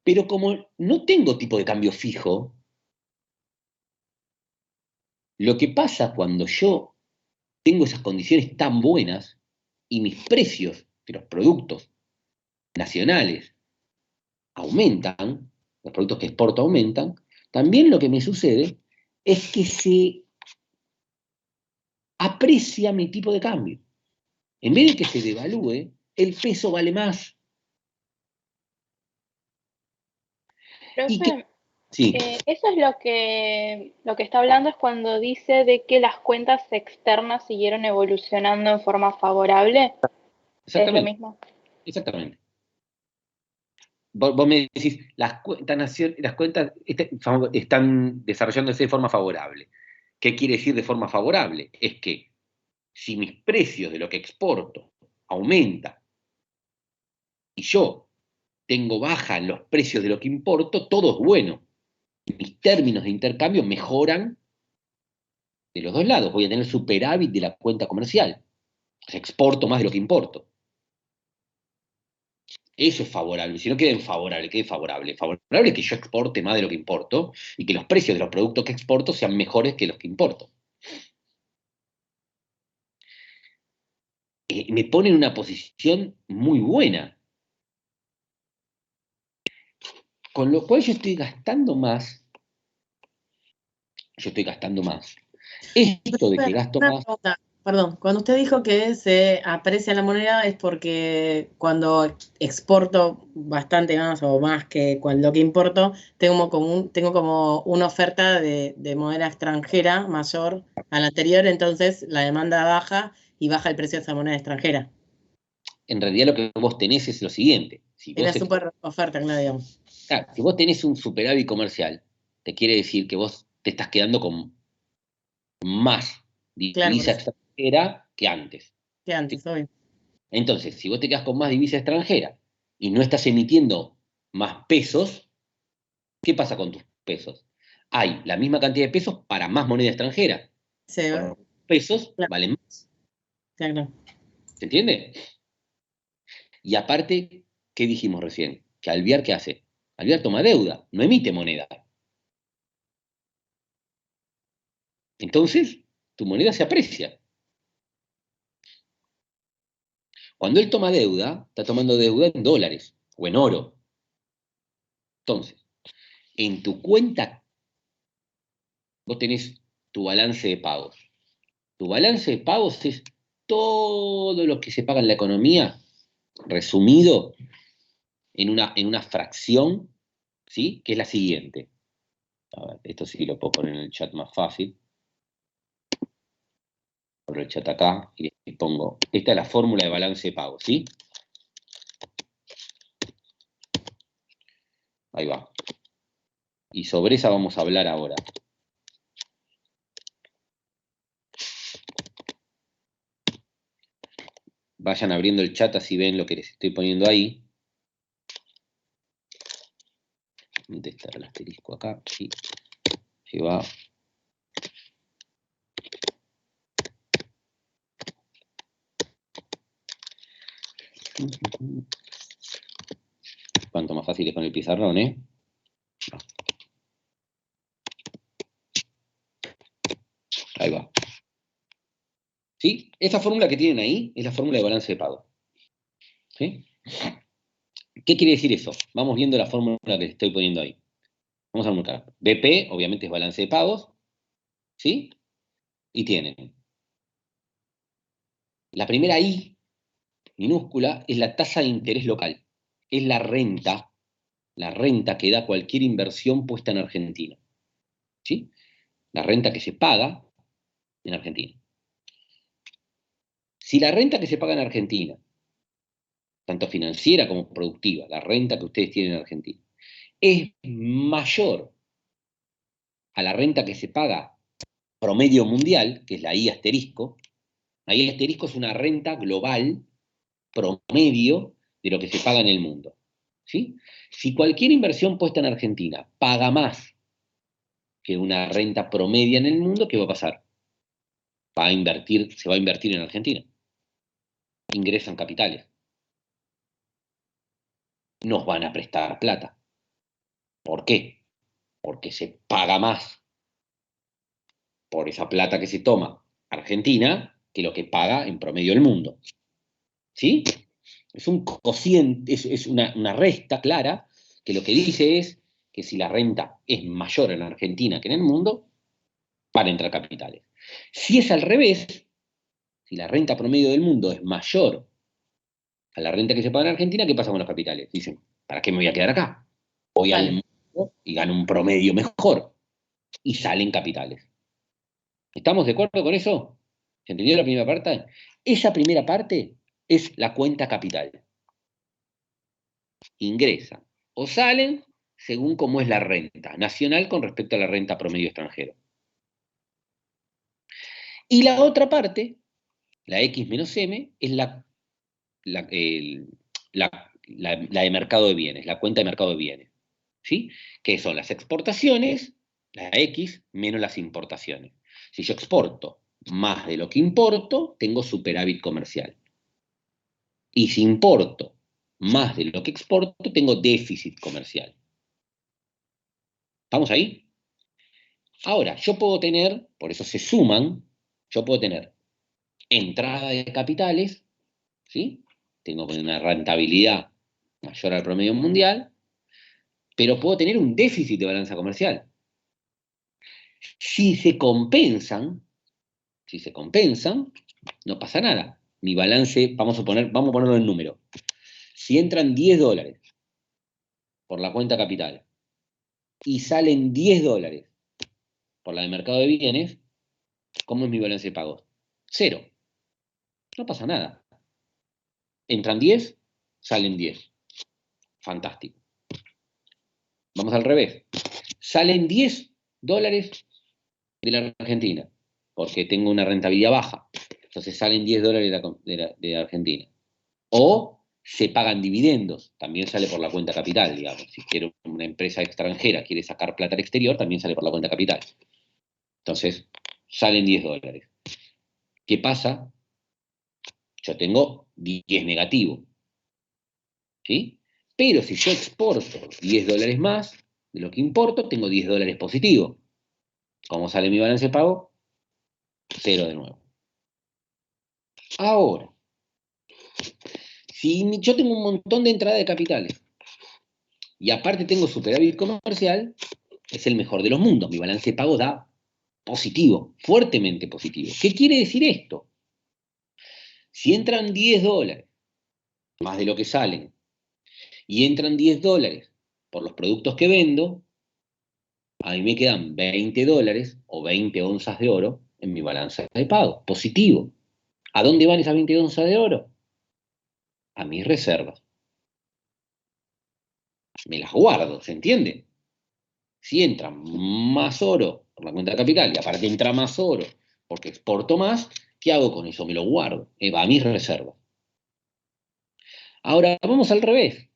Pero como no tengo tipo de cambio fijo, lo que pasa cuando yo tengo esas condiciones tan buenas y mis precios de los productos nacionales aumentan, los productos que exporto aumentan, también lo que me sucede es que se aprecia mi tipo de cambio. En vez de que se devalúe, el peso vale más. Y que, Profe, sí, eso es lo que está hablando es cuando dice de que las cuentas externas siguieron evolucionando en forma favorable. ¿Es lo exactamente, mismo? exactamente. Vos me decís, las cuentas están desarrollándose de forma favorable. ¿Qué quiere decir de forma favorable? Es que si mis precios de lo que exporto aumentan y yo tengo baja en los precios de lo que importo, todo es bueno. Mis términos de intercambio mejoran de los dos lados. Voy a tener superávit de la cuenta comercial. O sea, exporto más de lo que importo. Eso es favorable. Si no queda favorable, ¿qué es favorable? Favorable es que yo exporte más de lo que importo y que los precios de los productos que exporto sean mejores que los que importo. Me pone en una posición muy buena. Con lo cual yo estoy gastando más. Esto de que gasto Una más, pregunta, perdón, cuando usted dijo que se aprecia la moneda es porque cuando exporto bastante más o más que lo que importo, tengo como una oferta de moneda extranjera mayor a la anterior, entonces la demanda baja y baja el precio de esa moneda extranjera. en realidad lo que vos tenés es lo siguiente. Es la super oferta, claro, digamos. Claro, si vos tenés un superávit comercial, te quiere decir que vos te estás quedando con más Claro, por divisa eso, extranjera que antes. que ¿Sí? antes, obvio. Entonces, si vos te quedas con más divisa extranjera y no estás emitiendo más pesos, ¿qué pasa con tus pesos? Hay la misma cantidad de pesos para más moneda extranjera. Sí, Por lo tanto, pesos claro, valen más. claro. ¿Se entiende? Y aparte, ¿qué dijimos recién? Que Alvear, ¿qué hace? Alvear toma deuda, no emite moneda. Entonces, tu moneda se aprecia. Cuando él toma deuda, está tomando deuda en dólares o en oro. Entonces, en tu cuenta, vos tenés tu balance de pagos. Tu balance de pagos es todo lo que se paga en la economía, resumido en una fracción, ¿sí? Que es la siguiente. A ver, esto sí lo puedo poner en el chat más fácil. Abro el chat acá y pongo, esta es la fórmula de balance de pagos, ¿sí? Ahí va. Y sobre esa vamos a hablar ahora. Vayan abriendo el chat así ven lo que les estoy poniendo ahí. ¿Dónde está el asterisco acá? Sí. Ahí va. Cuanto más fácil es con el pizarrón, ¿eh? Ahí va. ¿Sí? Esa fórmula que tienen ahí es la fórmula de balance de pago. ¿Sí? ¿Qué quiere decir eso? Vamos viendo la fórmula que les estoy poniendo ahí. Vamos a anotar. BP, obviamente, es balance de pagos. ¿Sí? Y tienen. La primera I, minúscula, es la tasa de interés local. Es la renta que da cualquier inversión puesta en Argentina. ¿Sí? La renta que se paga en Argentina. Si la renta que se paga en Argentina, tanto financiera como productiva, la renta que ustedes tienen en Argentina, es mayor a la renta que se paga promedio mundial, que es la I asterisco, la I asterisco es una renta global promedio de lo que se paga en el mundo. ¿Sí? Si cualquier inversión puesta en Argentina paga más que una renta promedia en el mundo, ¿qué va a pasar? Se va a invertir en Argentina. ingresan capitales. Nos van a prestar plata. ¿Por qué? Porque se paga más por esa plata que se toma Argentina que lo que paga en promedio el mundo. ¿Sí? Es un cociente, es una resta clara que lo que dice es que si la renta es mayor en Argentina que en el mundo, van a entrar capitales. Si es al revés, si la renta promedio del mundo es mayor a la renta que se paga en Argentina, ¿qué pasa con los capitales? Dicen, ¿para qué me voy a quedar acá? Voy al mundo y gano un promedio mejor. Y salen capitales. ¿Estamos de acuerdo con eso? ¿Se entendió la primera parte? Esa primera parte es la cuenta capital. Ingresan o salen según cómo es la renta nacional con respecto a la renta promedio extranjero. Y la otra parte, la X menos M, es la de mercado de bienes, la cuenta de mercado de bienes. ¿Sí? Que son las exportaciones, la X, menos las importaciones. Si yo exporto más de lo que importo, tengo superávit comercial. Y si importo más de lo que exporto, tengo déficit comercial. ¿Estamos ahí? Ahora, yo puedo tener, por eso se suman, yo puedo tener entrada de capitales, ¿sí? Tengo una rentabilidad mayor al promedio mundial, pero puedo tener un déficit de balanza comercial. Si se compensan, no pasa nada. Mi balance, vamos a ponerlo en número. Si entran $10 por la cuenta capital y salen $10 por la de mercado de bienes, ¿cómo es mi balance de pagos? 0. No pasa nada. Entran 10, salen 10. Fantástico. Vamos al revés. Salen $10 de la Argentina, porque tengo una rentabilidad baja. Entonces salen $10 de Argentina. O se pagan dividendos, también sale por la cuenta capital, digamos. Si quiero una empresa extranjera, quiere sacar plata al exterior, también sale por la cuenta capital. Entonces, salen $10. ¿Qué pasa? Yo tengo 10 negativo. ¿Sí? Pero si yo exporto $10 más de lo que importo, tengo $10 positivo. ¿Cómo sale mi balance de pago? 0 de nuevo. Ahora, si yo tengo un montón de entrada de capitales y aparte tengo superávit comercial, es el mejor de los mundos. Mi balance de pago da positivo, fuertemente positivo. ¿Qué quiere decir esto? Si entran $10 más de lo que salen y entran $10 por los productos que vendo, a mí me quedan $20 o 20 onzas de oro en mi balanza de pago, positivo. ¿A dónde van esas 20 onzas de oro? A mis reservas. Me las guardo, ¿se entiende? Si entra más oro por la cuenta de capital y aparte entra más oro porque exporto más, ¿qué hago con eso? Me lo guardo, va a mis reservas. Ahora, vamos al revés.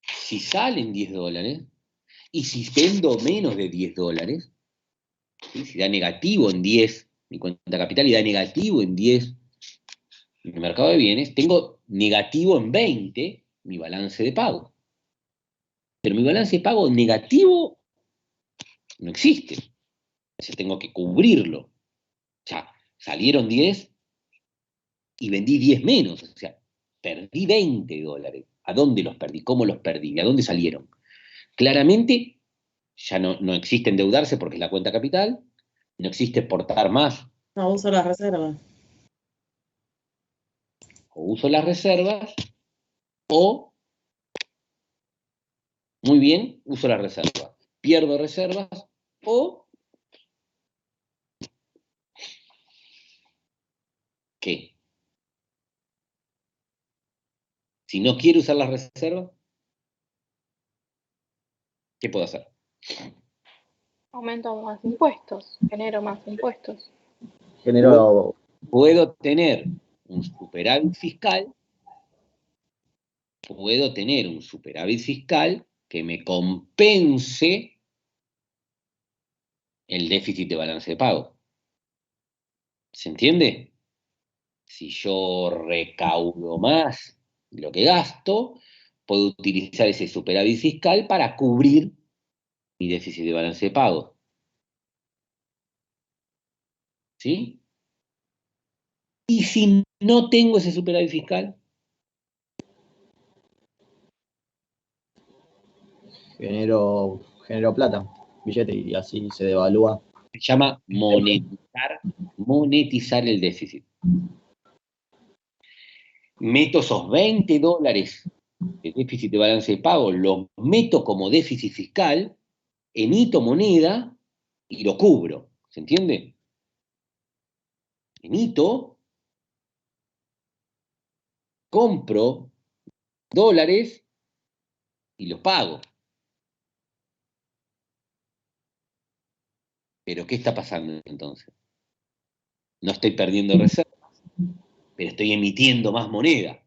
Si salen $10 y si vendo menos de $10, ¿sí? Si da negativo en 10 mi cuenta capital y da negativo en 10 mi mercado de bienes, tengo negativo en 20 mi balance de pago. Pero mi balance de pago negativo no existe. Entonces tengo que cubrirlo. O sea, salieron 10 y vendí 10 menos. O sea, perdí $20. ¿A dónde los perdí? ¿Cómo los perdí? ¿A dónde salieron? Claramente, ya no existe endeudarse porque es la cuenta capital, no existe exportar más. No, uso las reservas. O uso las reservas, o, muy bien, uso las reservas. Pierdo reservas, o, ¿qué? Si no quiero usar las reservas, ¿qué puedo hacer? Aumento más impuestos, genero más impuestos. Genero. Puedo tener un superávit fiscal, que me compense el déficit de balance de pago. ¿Se entiende? Si yo recaudo más de lo que gasto, puedo utilizar ese superávit fiscal para cubrir mi déficit de balance de pagos. ¿Sí? Y si no tengo ese superávit fiscal, Genero plata, billete, y así se devalúa. se llama monetizar el déficit. Meto esos $20 de déficit de balance de pago, los meto como déficit fiscal, emito moneda y lo cubro. ¿Se entiende? Emito, compro dólares y los pago. ¿Pero qué está pasando entonces? No estoy perdiendo reservas, pero estoy emitiendo más moneda.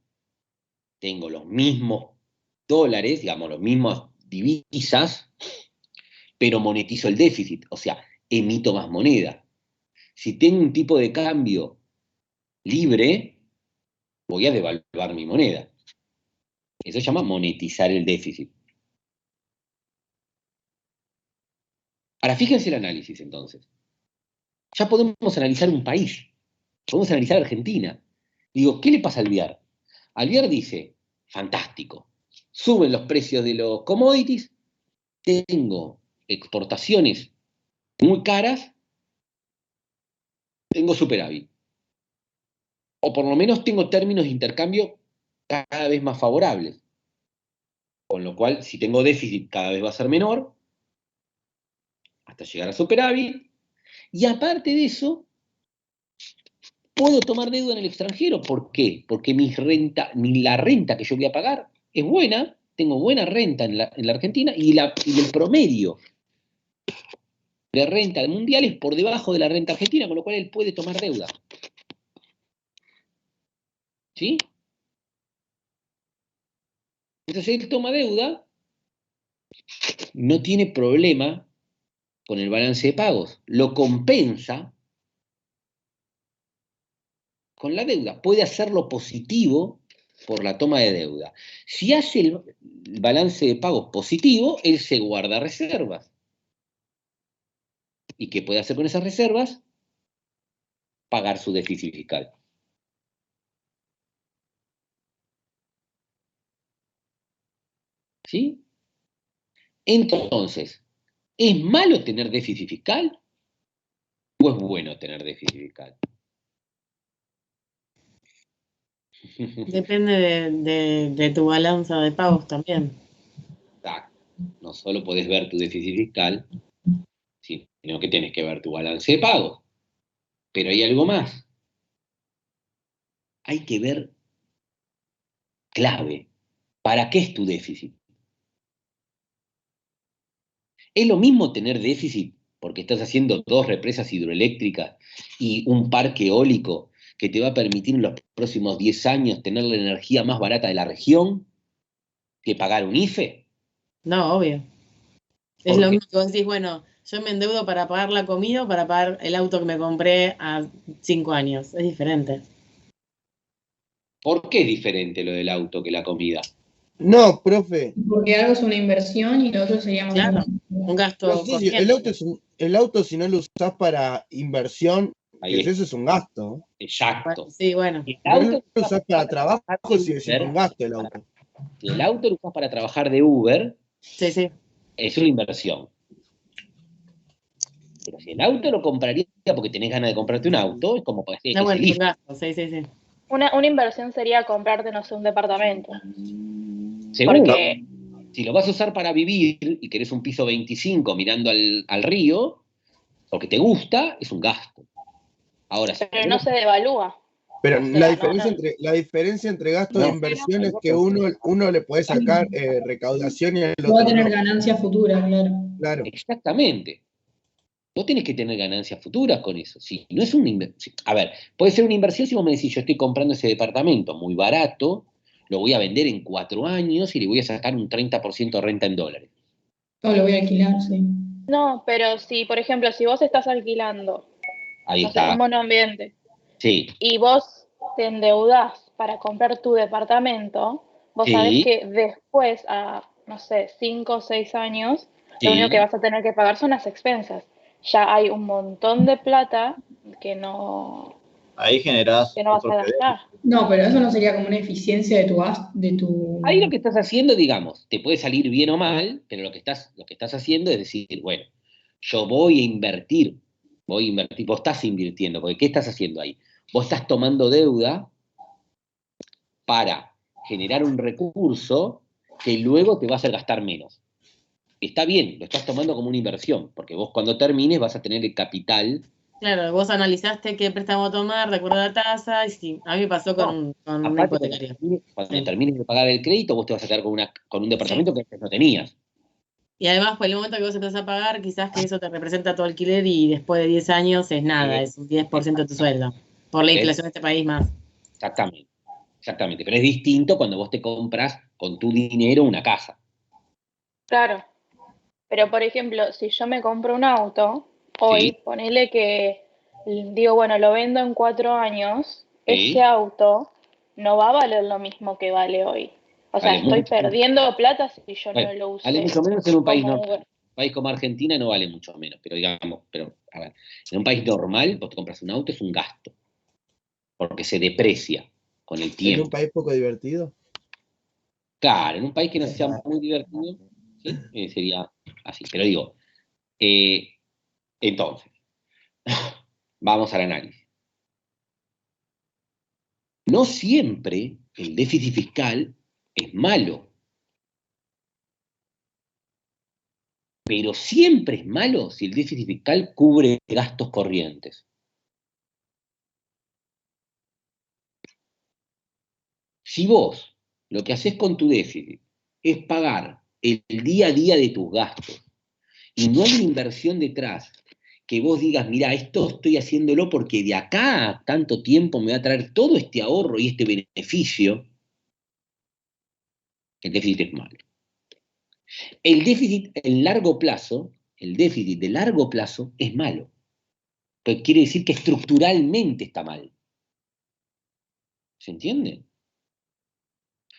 Tengo los mismos dólares, digamos, los mismos divisas, pero monetizo el déficit, o sea, emito más moneda. Si tengo un tipo de cambio libre, voy a devaluar mi moneda. Eso se llama monetizar el déficit. Ahora, fíjense el análisis entonces. Ya podemos analizar un país. Podemos analizar Argentina. Digo, ¿qué le pasa al Alvear? Alvear dice, fantástico, suben los precios de los commodities, tengo exportaciones muy caras, tengo superávit. O por lo menos tengo términos de intercambio cada vez más favorables. Con lo cual, si tengo déficit, cada vez va a ser menor, hasta llegar a superávit. Y aparte de eso, puedo tomar deuda en el extranjero. ¿Por qué? Porque la renta que yo voy a pagar es buena, tengo buena renta en la Argentina, y el promedio de renta mundial es por debajo de la renta argentina, con lo cual él puede tomar deuda. ¿Sí? Entonces él toma deuda, no tiene problema con el balance de pagos, lo compensa con la deuda, puede hacerlo positivo por la toma de deuda. Si hace el balance de pagos positivo, él se guarda reservas. ¿Y qué puede hacer con esas reservas? Pagar su déficit fiscal. ¿Sí? Entonces, ¿es malo tener déficit fiscal o es bueno tener déficit fiscal? Depende de tu balanza de pagos también. Exacto. No solo podés ver tu déficit fiscal, sino que tenés que ver tu balance de pagos. Pero hay algo más. Hay que ver clave. ¿Para qué es tu déficit? ¿Es lo mismo tener déficit porque estás haciendo 2 represas hidroeléctricas y un parque eólico que te va a permitir en los próximos 10 años tener la energía más barata de la región que pagar un IFE? No, obvio. Es lo mismo que vos decís, bueno, yo me endeudo para pagar la comida o para pagar el auto que me compré a 5 años. Es diferente. ¿Por qué es diferente lo del auto que la comida? No, profe. Porque algo es una inversión y lo otro sería más Claro, un gasto No sé si corriente. el auto, si no lo usás para inversión, Ahí eso es un gasto. Exacto. Sí, bueno. El Si no auto lo usás para trabajo, de sigue siendo un Uber, gasto el auto. si el auto lo usas para trabajar de Uber, Sí, sí. es una inversión. Pero si el auto lo compraría porque tenés ganas de comprarte un auto, es como para decir No, que bueno, es es el un gasto, sí, sí, sí. Una inversión sería comprarte, no sé, un departamento. Seguro. Porque, Si lo vas a usar para vivir y querés un piso 25 mirando al río, porque te gusta, es un gasto. Ahora, si pero no se devalúa. Pero O sea, la diferencia entre gasto No. e inversión es que uno le puede sacar recaudación y el Va a otro tener no. ganancias futuras, claro. Claro. Exactamente. Vos tenés que tener ganancias futuras con eso. Si no es una inversión. A ver, puede ser una inversión si vos me decís, yo estoy comprando ese departamento muy barato, lo voy a vender en 4 años y le voy a sacar un 30% de renta en dólares. O lo voy a alquilar, sí. no, pero si, por ejemplo, si vos estás alquilando, Ahí no sé, está. un monoambiente, Sí. y vos te endeudás para comprar tu departamento, vos sabés Sí, que después, a, no sé, 5 o 6 años, lo único que sí. vas a tener que pagar son las expensas. Ya hay un montón de plata que no, Ahí generás que no tu vas a propio gastar. déficit. No, pero eso no sería como una eficiencia de tu... Ahí lo que estás haciendo, digamos, te puede salir bien o mal, pero lo que estás haciendo es decir, bueno, yo voy a invertir, vos estás invirtiendo, porque ¿qué estás haciendo ahí? Vos estás tomando deuda para generar un recurso que luego te va a hacer gastar menos. Está bien, lo estás tomando como una inversión, porque vos cuando termines vas a tener el capital. Claro, vos analizaste qué préstamo tomar de acuerdo a la tasa, y sí, a mí me pasó No, con una aparte, hipotecaria. cuando Sí. termines de pagar el crédito, vos te vas a quedar con un Sí. departamento que antes no tenías. Y además, por el momento que vos empezás a pagar, quizás que eso te representa tu alquiler y después de 10 años es nada, Eh, es un 10% de tu sueldo. Por la ¿Ves? inflación de este país más. Exactamente, exactamente. Pero es distinto cuando vos te compras con tu dinero una casa. Claro. Pero, por ejemplo, si yo me compro un auto, hoy, ¿Sí? ponele que digo, bueno, lo vendo en 4 años, ese ¿Sí? auto no va a valer lo mismo que vale hoy. O sea, Vale estoy mucho menos. perdiendo plata si yo no Bueno, lo vale usé mucho menos en un país como normal. Uber. Un país como Argentina no vale mucho menos, pero digamos, a ver, en un país normal, vos te compras un auto, es un gasto, porque se deprecia con el En un tiempo. país poco divertido. Claro, en un país que no sea muy divertido, ¿sí? Sería así. Pero digo, eh, entonces, vamos al análisis. No siempre el déficit fiscal es malo, pero siempre es malo si el déficit fiscal cubre gastos corrientes. Si vos lo que haces con tu déficit es pagar el día a día de tus gastos y no hay una inversión detrás que vos digas, mira, esto estoy haciéndolo porque de acá a tanto tiempo me va a traer todo este ahorro y este beneficio, el déficit es malo. El déficit en largo plazo, el déficit de largo plazo es malo, pero quiere decir que estructuralmente está mal. ¿Se entiende?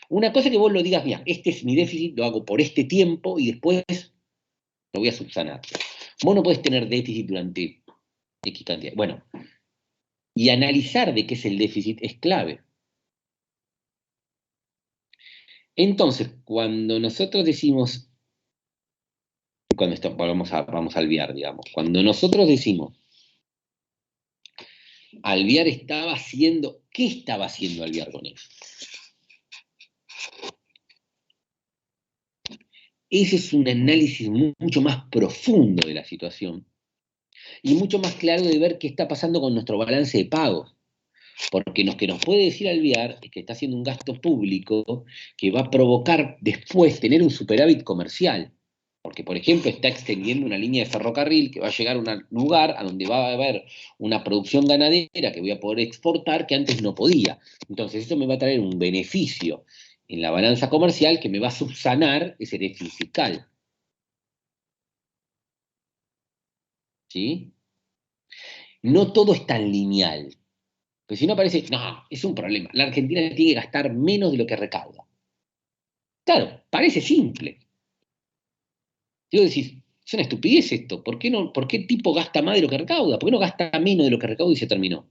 Una cosa es que vos lo digas, mira, este es mi déficit, lo hago por este tiempo y después lo voy a subsanar. Vos no podés tener déficit durante X cantidad. Bueno, y analizar de qué es el déficit es clave. Entonces, cuando nosotros decimos, vamos a alviar, digamos, cuando nosotros decimos, Alviar estaba haciendo, ¿qué estaba haciendo Alviar con eso? Ese es un análisis mucho más profundo de la situación y mucho más claro de ver qué está pasando con nuestro balance de pagos. Porque lo que nos puede decir Alvear es que está haciendo un gasto público que va a provocar después tener un superávit comercial. Porque, por ejemplo, está extendiendo una línea de ferrocarril que va a llegar a un lugar a donde va a haber una producción ganadera que voy a poder exportar que antes no podía. Entonces, eso me va a traer un beneficio en la balanza comercial que me va a subsanar ese déficit fiscal. ¿Sí? No todo es tan lineal. Porque si no parece, no, es un problema. La Argentina tiene que gastar menos de lo que recauda. Claro, parece simple. Y vos decís, es una estupidez esto. ¿Por qué el tipo gasta más de lo que recauda? ¿Por qué no gasta menos de lo que recauda y se terminó?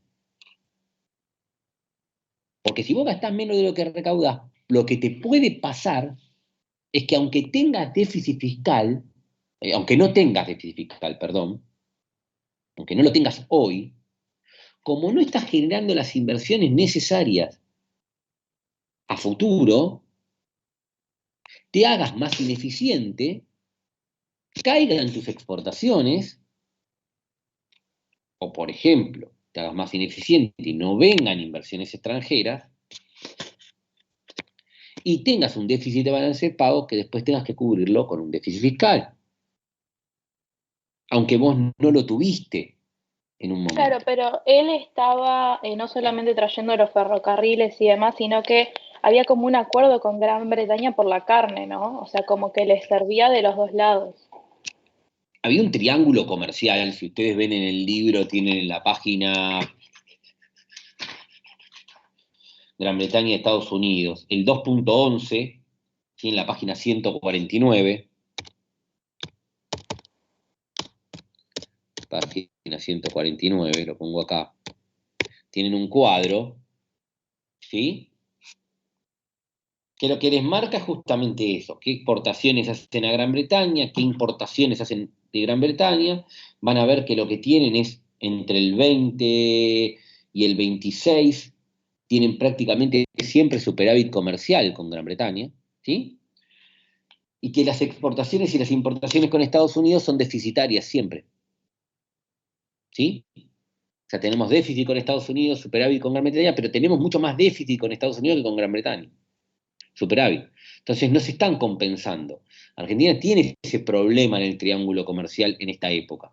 Porque si vos gastás menos de lo que recaudás, lo que te puede pasar es que aunque tengas déficit fiscal, aunque no tengas déficit fiscal, perdón, aunque no lo tengas hoy, como no estás generando las inversiones necesarias a futuro, te hagas más ineficiente, caigan tus exportaciones, o por ejemplo, te hagas más ineficiente y no vengan inversiones extranjeras, y tengas un déficit de balance de pago que después tengas que cubrirlo con un déficit fiscal, aunque vos no lo tuviste en un Claro, momento. pero él estaba no solamente trayendo los ferrocarriles y demás, sino que había como un acuerdo con Gran Bretaña por la carne, ¿no? O sea, como que les servía de los dos lados. Había un triángulo comercial, si ustedes ven en el libro, tienen en la página Gran Bretaña y Estados Unidos. El 2.11, ¿sí? En la página 149. Página 149, lo pongo acá. Tienen un cuadro, ¿sí? Que lo que les marca es justamente eso, qué exportaciones hacen a Gran Bretaña, qué importaciones hacen de Gran Bretaña. Van a ver que lo que tienen es entre el 20 y el 26, tienen prácticamente siempre superávit comercial con Gran Bretaña, ¿sí? Y que las exportaciones y las importaciones con Estados Unidos son deficitarias siempre, ¿sí? O sea, tenemos déficit con Estados Unidos, superávit con Gran Bretaña, pero tenemos mucho más déficit con Estados Unidos que con Gran Bretaña. Superávit. Entonces no se están compensando. Argentina tiene ese problema en el triángulo comercial en esta época,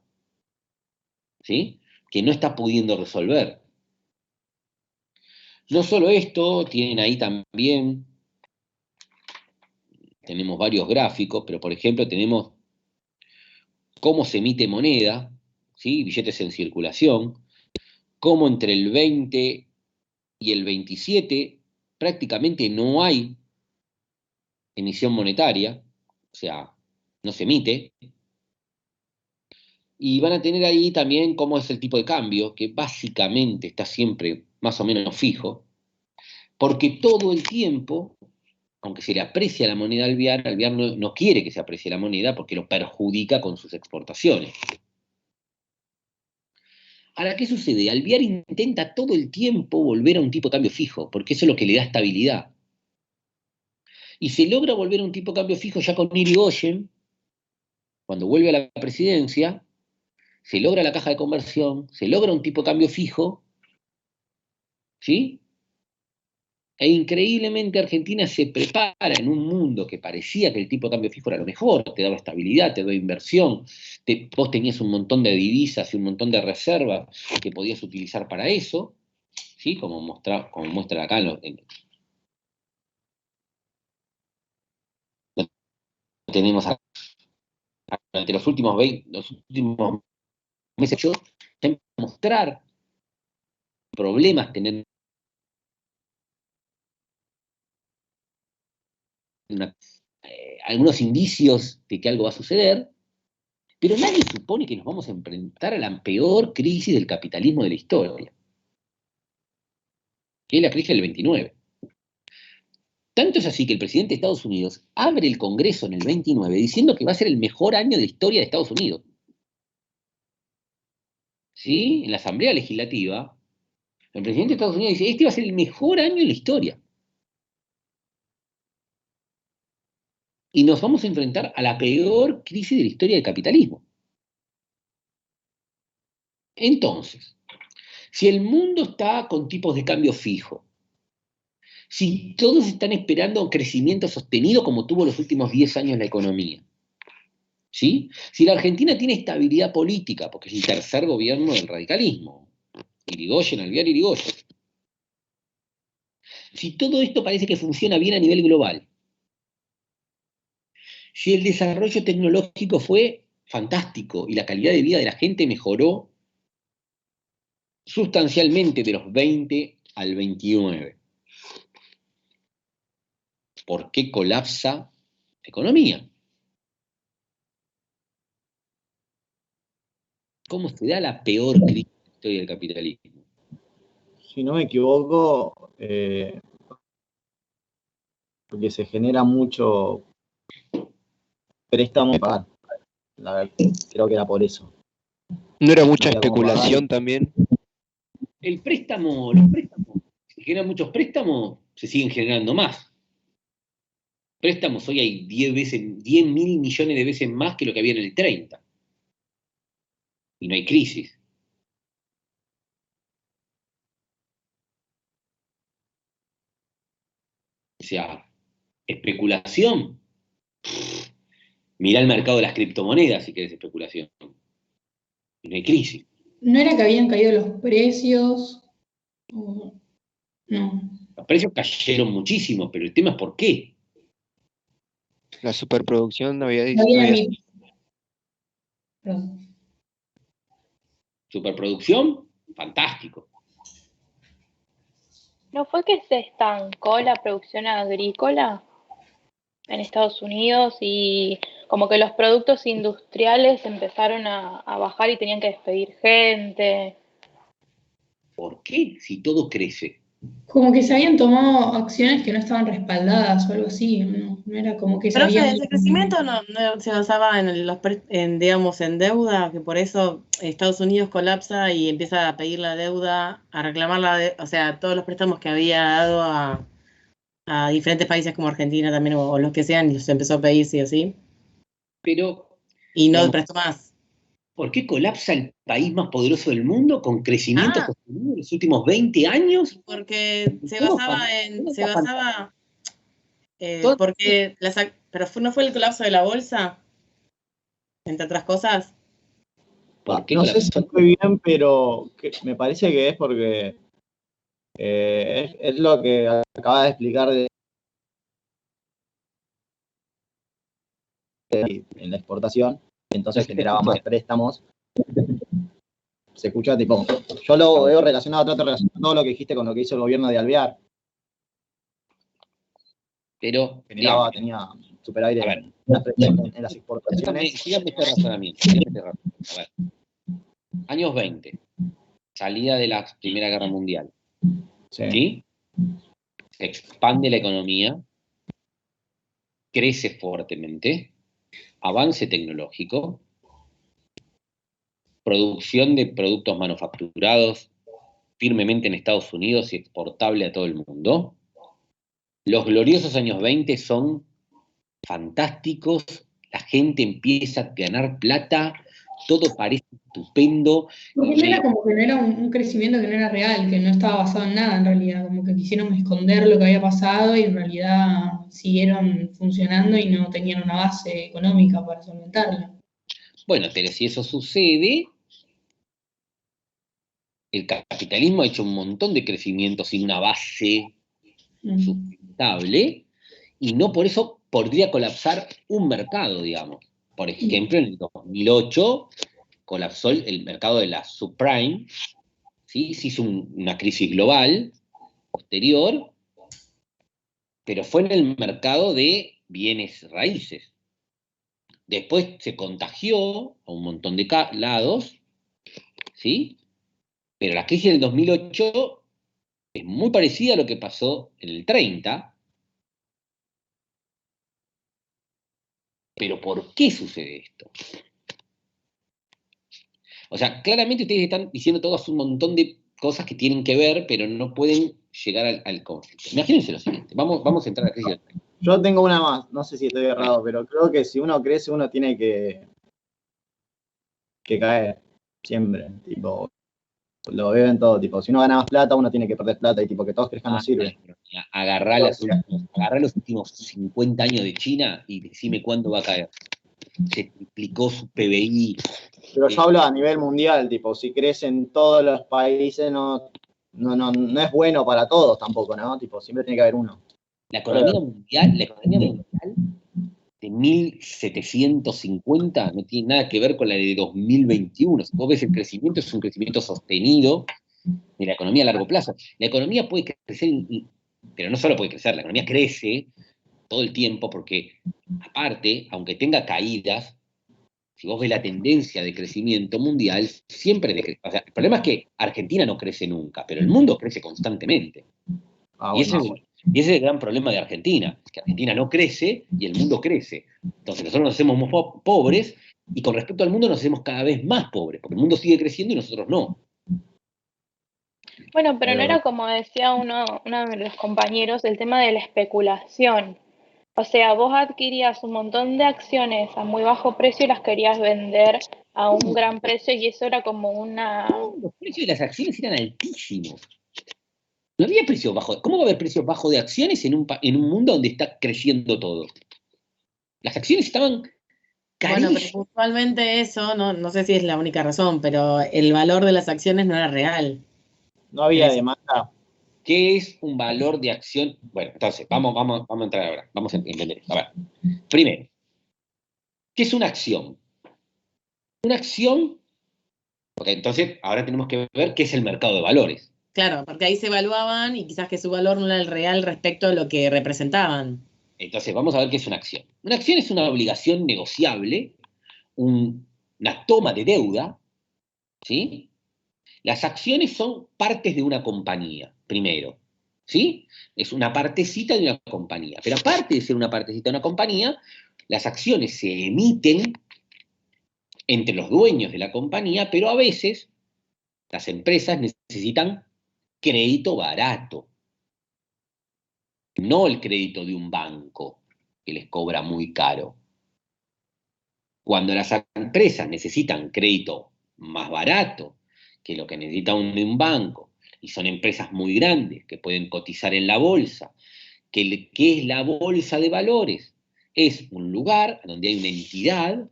¿sí? Que no está pudiendo resolver. No solo esto, tienen ahí también, tenemos varios gráficos, pero por ejemplo tenemos cómo se emite moneda, ¿sí? Billetes en circulación, cómo entre el 20 y el 27 prácticamente no hay emisión monetaria, o sea, no se emite. Y van a tener ahí también cómo es el tipo de cambio, que básicamente está siempre más o menos fijo, porque todo el tiempo, aunque se le aprecia la moneda al Alvear no quiere que se aprecie la moneda porque lo perjudica con sus exportaciones. Ahora, ¿qué sucede? Alvear intenta todo el tiempo volver a un tipo de cambio fijo, porque eso es lo que le da estabilidad. Y se logra volver a un tipo de cambio fijo ya con Irigoyen, cuando vuelve a la presidencia, se logra la caja de conversión, se logra un tipo de cambio fijo, ¿sí? E increíblemente Argentina se prepara en un mundo que parecía que el tipo de cambio fijo era lo mejor, te daba estabilidad, te daba inversión, vos tenías un montón de divisas y un montón de reservas que podías utilizar para eso, ¿sí? Como muestra acá tenemos durante los últimos meses yo tengo que mostrar problemas, tener algunos indicios de que algo va a suceder, pero nadie supone que nos vamos a enfrentar a la peor crisis del capitalismo de la historia, que es la crisis del 29. Tanto es así que el presidente de Estados Unidos abre el Congreso en el 29 diciendo que va a ser el mejor año de la historia de Estados Unidos. ¿Sí? En la Asamblea Legislativa, el presidente de Estados Unidos dice, este va a ser el mejor año de la historia. Y nos vamos a enfrentar a la peor crisis de la historia del capitalismo. Entonces, si el mundo está con tipos de cambio fijo, si todos están esperando un crecimiento sostenido como tuvo los últimos 10 años la economía, ¿sí? Si la Argentina tiene estabilidad política, porque es el tercer gobierno del radicalismo, Irigoyen, Alvear, Irigoyen, si todo esto parece que funciona bien a nivel global, si el desarrollo tecnológico fue fantástico y la calidad de vida de la gente mejoró sustancialmente de los 20 al 29, ¿por qué colapsa la economía? ¿Cómo se da la peor crisis de la historia del capitalismo? Si no me equivoco, porque se genera mucho préstamo para pagar. Creo que era por eso. ¿No era mucha No había cómo especulación pagar. también? Los préstamos, si generan muchos préstamos, se siguen generando más. Préstamos hoy hay 10.000 millones de veces más que lo que había en el 30. Y no hay crisis. O sea, especulación. Mirá el mercado de las criptomonedas si querés especulación. Y no hay crisis. ¿No era que habían caído los precios? No. Los precios cayeron muchísimo, pero el tema es por qué. La superproducción no había No había dicho. Perdón. Superproducción, fantástico. ¿No fue que se estancó la producción agrícola en Estados Unidos y como que los productos industriales empezaron a bajar y tenían que despedir gente? ¿Por qué? Si todo crece. Como que se habían tomado acciones que no estaban respaldadas o algo así, no era como que Pero sabían. ese crecimiento no se basaba digamos, en deuda, que por eso Estados Unidos colapsa y empieza a pedir la deuda, a reclamar o sea, todos los préstamos que había dado a diferentes países como Argentina también, o los que sean, y los empezó a pedir sí o sí, Pero, y no digamos, prestó más. ¿por qué colapsa el país más poderoso del mundo con crecimiento Ah, sostenido en los últimos 20 años? porque se Todo basaba, todo- porque pero ¿no fue el colapso de la bolsa, entre otras cosas? ¿Por qué No sé si colapsó? estoy bien, pero me parece que es porque es lo que acaba de explicar en la exportación, entonces generaba más préstamos. Se escucha tipo, yo lo veo relacionado, trato de relacionar todo lo que dijiste con lo que hizo el gobierno de Alvear. Pero, Generaba, digamos, tenía superaire a ver, en las exportaciones. síganme este razonamiento. Síganme este razonamiento. A ver, años 20, salida de la Primera Guerra Mundial, Sí. ¿sí? Se expande la economía, crece fuertemente, avance tecnológico, producción de productos manufacturados firmemente en Estados Unidos y exportable a todo el mundo. Los gloriosos años 20 son fantásticos, la gente empieza a ganar plata, todo parece estupendo. Porque no era como que no era un crecimiento que no era real, que no estaba basado en nada en realidad, como que quisieron esconder lo que había pasado y en realidad siguieron funcionando y no tenían una base económica para solventarla. Bueno, pero si eso sucede, el capitalismo ha hecho un montón de crecimiento sin una base sustentable y no por eso podría colapsar un mercado, digamos. Por ejemplo, en el 2008 colapsó el mercado de la subprime, ¿sí? Se hizo una crisis global posterior, pero fue en el mercado de bienes raíces. Después se contagió a un montón de lados, ¿sí? Pero la crisis del 2008 es muy parecida a lo que pasó en el 30. Pero ¿por qué sucede esto? O sea, claramente ustedes están diciendo todos un montón de cosas que tienen que ver, pero no pueden llegar al conflicto. Imagínense lo siguiente, vamos a entrar a la crisis. Yo tengo una más, no sé si estoy errado, pero creo que si uno crece, uno tiene que caer siempre. Tipo, lo veo en todo, tipo, si uno gana más plata, uno tiene que perder plata y tipo que todos crezcan no sirve. Agarrá los últimos 50 años de China y decime cuándo va a caer. Se triplicó su PBI. Pero yo hablo a nivel mundial, tipo, si crecen todos los países, no es bueno para todos tampoco, ¿no? Tipo, siempre tiene que haber uno. La economía mundial de 1750 no tiene nada que ver con la de 2021. Si vos ves el crecimiento, es un crecimiento sostenido de la economía a largo plazo. La economía puede crecer, pero no solo puede crecer, la economía crece todo el tiempo porque, aparte, aunque tenga caídas, si vos ves la tendencia de crecimiento mundial, siempre decrece. O sea, el problema es que Argentina no crece nunca, pero el mundo crece constantemente. Y ese es el gran problema de Argentina, que Argentina no crece y el mundo crece. Entonces nosotros nos hacemos más pobres y con respecto al mundo nos hacemos cada vez más pobres, porque el mundo sigue creciendo y nosotros no. Bueno, pero no era como decía uno de los compañeros, el tema de la especulación. O sea, vos adquirías un montón de acciones a muy bajo precio y las querías vender a un gran precio y eso era como una... Los precios de las acciones eran altísimos. No había precios bajos. ¿Cómo va a haber precios bajos de acciones en un mundo donde está creciendo todo? Las acciones estaban carísimas. Bueno, pero puntualmente eso, no sé si es la única razón, pero el valor de las acciones no era real. No había demanda. ¿Qué es un valor de acción? Bueno, entonces, vamos a entrar ahora. Vamos a entender esto. A ver, primero, ¿qué es una acción? Una acción, porque entonces ahora tenemos que ver qué es el mercado de valores. Claro, porque ahí se evaluaban y quizás que su valor no era el real respecto a lo que representaban. Entonces, vamos a ver qué es una acción. Una acción es una obligación negociable, una toma de deuda, ¿sí? Las acciones son partes de una compañía, primero, ¿sí? Es una partecita de una compañía. Pero aparte de ser una partecita de una compañía, las acciones se emiten entre los dueños de la compañía, pero a veces las empresas necesitan crédito barato, no el crédito de un banco que les cobra muy caro. Cuando las empresas necesitan crédito más barato que lo que necesita un banco, y son empresas muy grandes que pueden cotizar en la bolsa, ¿qué es la bolsa de valores? Es un lugar donde hay una entidad,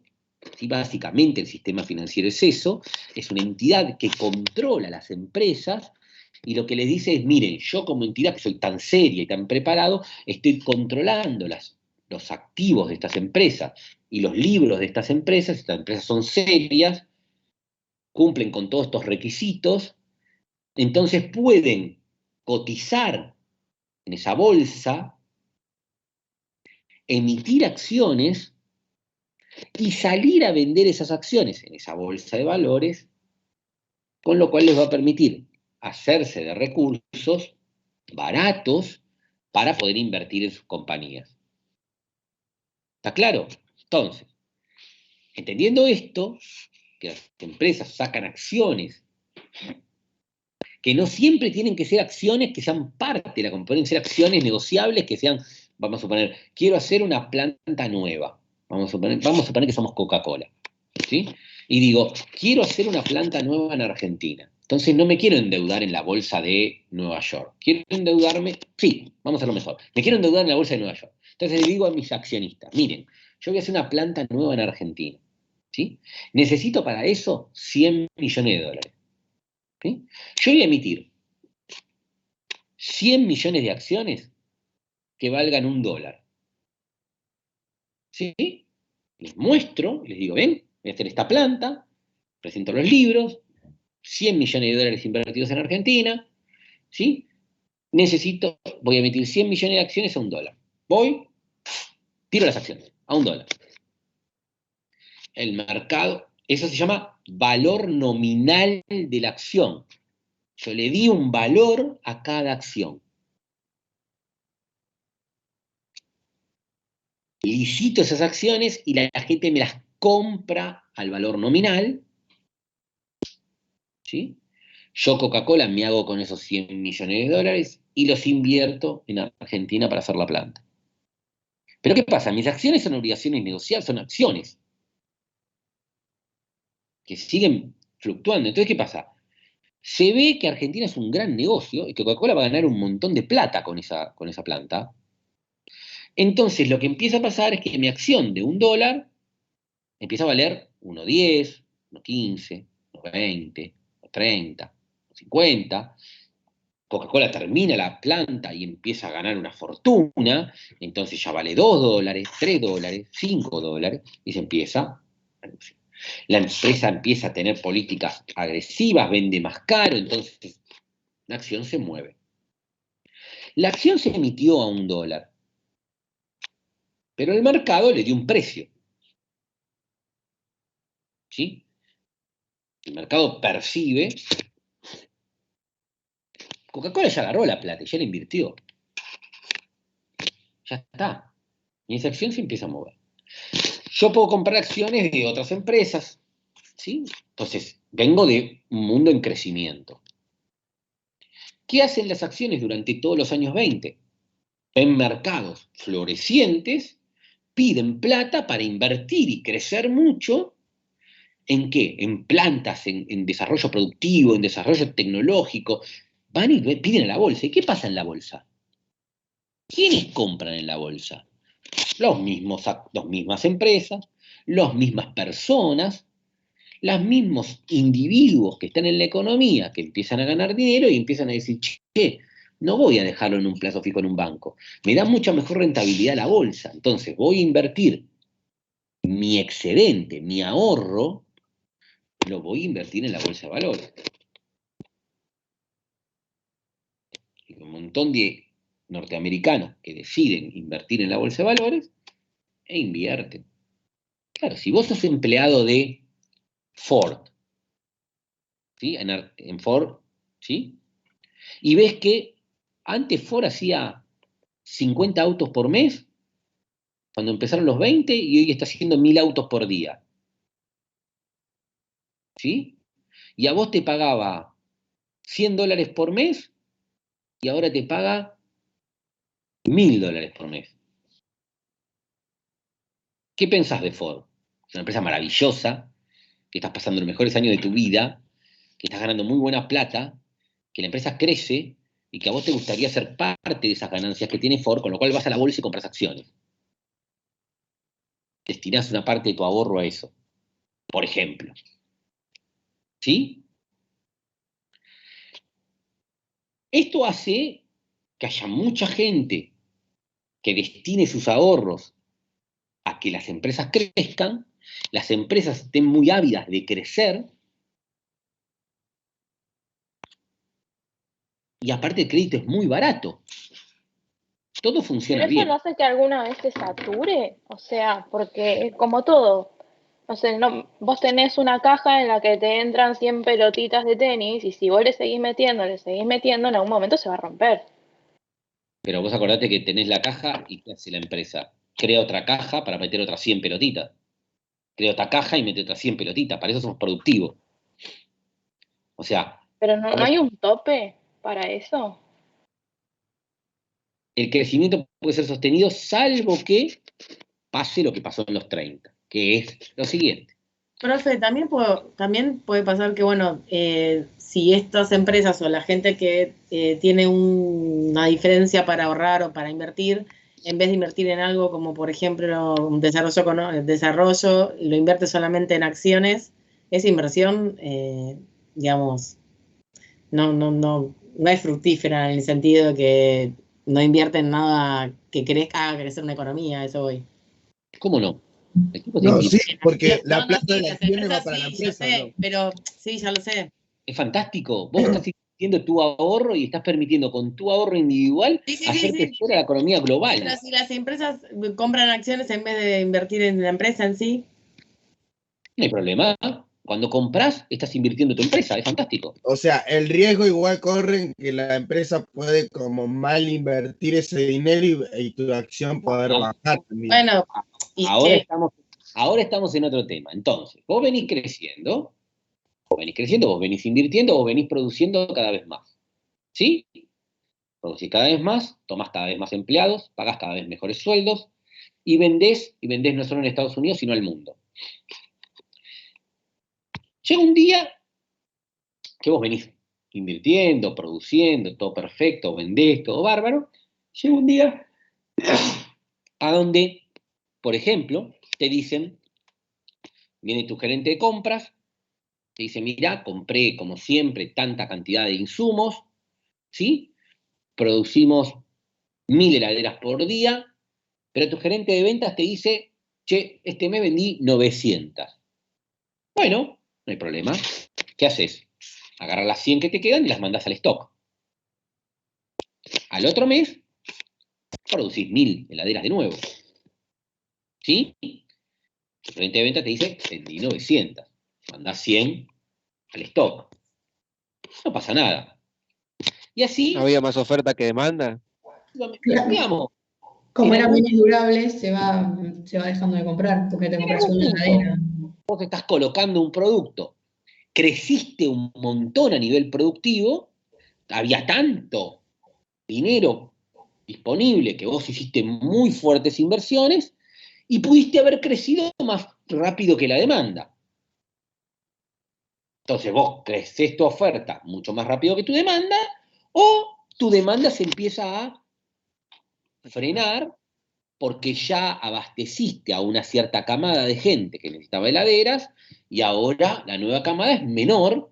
¿sí? Básicamente el sistema financiero es eso, es una entidad que controla las empresas y lo que les dice es, miren, yo como entidad que soy tan seria y tan preparado, estoy controlando los activos de estas empresas y los libros de estas empresas son serias, cumplen con todos estos requisitos, entonces pueden cotizar en esa bolsa, emitir acciones y salir a vender esas acciones en esa bolsa de valores, con lo cual les va a permitir hacerse de recursos baratos para poder invertir en sus compañías. ¿Está claro? Entonces, entendiendo esto, que las empresas sacan acciones, que no siempre tienen que ser acciones que sean parte de la compañía, pueden ser acciones negociables que sean, vamos a suponer, quiero hacer una planta nueva, vamos a suponer que somos Coca-Cola, ¿sí? Y digo, quiero hacer una planta nueva en Argentina. Entonces no me quiero endeudar en la bolsa de Nueva York. Quiero endeudarme, sí, vamos a hacerlo mejor. Me quiero endeudar en la bolsa de Nueva York. Entonces le digo a mis accionistas, miren, yo voy a hacer una planta nueva en Argentina, ¿sí? Necesito para eso 100 millones de dólares. ¿Sí? Yo voy a emitir 100 millones de acciones que valgan $1. ¿Sí? Les muestro, les digo, ven, voy a hacer esta planta, presento los libros, 100 millones de dólares invertidos en Argentina, ¿sí? Voy a emitir 100 millones de acciones a $1. Voy, tiro las acciones a $1. El mercado, eso se llama valor nominal de la acción. Yo le di un valor a cada acción. Licito esas acciones y la gente me las compra al valor nominal, ¿sí? Yo, Coca-Cola, me hago con esos 100 millones de dólares y los invierto en Argentina para hacer la planta. Pero ¿qué pasa? Mis acciones son obligaciones negociables, son acciones que siguen fluctuando. Entonces, ¿qué pasa? Se ve que Argentina es un gran negocio y que Coca-Cola va a ganar un montón de plata con esa planta. Entonces, lo que empieza a pasar es que mi acción de $1 empieza a valer 1.10, 1.15, 1.20, 1.30, 1.50. Coca-Cola termina la planta y empieza a ganar una fortuna, entonces ya vale $2, $3, $5, y se empieza. La empresa empieza a tener políticas agresivas, vende más caro, entonces la acción se mueve. La acción se emitió a $1, pero el mercado le dio un precio. ¿Sí? El mercado percibe. Coca-Cola ya agarró la plata, ya la invirtió. Ya está. Y esa acción se empieza a mover. Yo puedo comprar acciones de otras empresas, ¿sí? Entonces, vengo de un mundo en crecimiento. ¿Qué hacen las acciones durante todos los años 20? En mercados florecientes, piden plata para invertir y crecer mucho. ¿En qué? En plantas, en desarrollo productivo, en desarrollo tecnológico. Van y piden a la bolsa. ¿Y qué pasa en la bolsa? ¿Quiénes compran en la bolsa? Las mismas empresas, las mismas personas, los mismos individuos que están en la economía, que empiezan a ganar dinero y empiezan a decir, che, no voy a dejarlo en un plazo fijo en un banco. Me da mucha mejor rentabilidad la bolsa. Entonces voy a invertir mi excedente, mi ahorro, lo voy a invertir en la bolsa de valores. un montón de norteamericanos que deciden invertir en la bolsa de valores e invierten. Claro, si vos sos empleado de Ford, ¿sí? En Ford, ¿sí? Y ves que antes Ford hacía 50 autos por mes, cuando empezaron los 20, y hoy está haciendo 1000 autos por día. ¿Sí? Y a vos te pagaba $100 por mes, y ahora te paga $1000 por mes. ¿Qué pensás de Ford? Es una empresa maravillosa, que estás pasando los mejores años de tu vida, que estás ganando muy buena plata, que la empresa crece y que a vos te gustaría ser parte de esas ganancias que tiene Ford, con lo cual vas a la bolsa y compras acciones. Destinás una parte de tu ahorro a eso, por ejemplo. ¿Sí? Esto hace que haya mucha gente que destine sus ahorros a que las empresas crezcan, las empresas estén muy ávidas de crecer, y aparte el crédito es muy barato. Todo funciona Pero eso bien. no hace que alguna vez se sature, o sea, porque como todo, no sé, vos tenés una caja en la que te entran 100 pelotitas de tenis y si vos le seguís metiendo, en algún momento se va a romper. Pero vos acordate que tenés la caja y ¿qué hace la empresa? Crea otra caja para meter otras 100 pelotitas. Crea otra caja y mete otras 100 pelotitas. Para eso somos productivos. O sea, Pero no hay un tope para eso. el crecimiento puede ser sostenido salvo que pase lo que pasó en los 30, que es lo siguiente. Profe, también puede pasar que, bueno, si estas empresas o la gente que tiene una diferencia para ahorrar o para invertir, en vez de invertir en algo como, por ejemplo, un desarrollo, lo invierte solamente en acciones, esa inversión, digamos, no es fructífera en el sentido de que no invierte en nada que haga crecer una economía, eso voy. ¿Cómo no? El tipo No, te sí, porque la No, plata de sí, la las acciones va empresas para la sí, yo empresa, sé, ¿no? pero sí, ya lo sé. Es fantástico. Vos estás invirtiendo tu ahorro y estás permitiendo con tu ahorro individual Sí, hacer crecer a la economía global. Pero si las empresas compran acciones en vez de invertir en la empresa en sí. No hay problema. Cuando compras, estás invirtiendo tu empresa. Es fantástico. O sea, el riesgo igual corre que la empresa puede como mal invertir ese dinero y tu acción poder bajar también. Bueno, ¿y ahora estamos en otro tema. Entonces, vos venís creciendo, vos venís invirtiendo, vos venís produciendo cada vez más. ¿Sí? Producís cada vez más, tomás cada vez más empleados, pagás cada vez mejores sueldos y vendés no solo en Estados Unidos, sino al mundo. Llega un día que vos venís invirtiendo, produciendo, todo perfecto, vendés, todo bárbaro. Llega un día a donde, por ejemplo, te dicen, viene tu gerente de compras, te dice, mira, compré como siempre tanta cantidad de insumos, ¿sí? Producimos 1000 heladeras por día, pero tu gerente de ventas te dice, che, este mes vendí 900. Bueno, no hay problema. ¿Qué haces? Agarras las 100 que te quedan y las mandas al stock. Al otro mes, producís 1000 heladeras de nuevo. ¿Sí? Tu gerente de ventas te dice, vendí 900. Mandás 100 al stock. No pasa nada. Y así, ¿Había más oferta que demanda? digamos, Como en eran algún menos durables, se va dejando de comprar, porque te compras una heladera. vos estás colocando un producto, creciste un montón a nivel productivo, había tanto dinero disponible que vos hiciste muy fuertes inversiones y pudiste haber crecido más rápido que la demanda. Entonces vos creces tu oferta mucho más rápido que tu demanda, o tu demanda se empieza a frenar porque ya abasteciste a una cierta camada de gente que necesitaba heladeras y ahora la nueva camada es menor,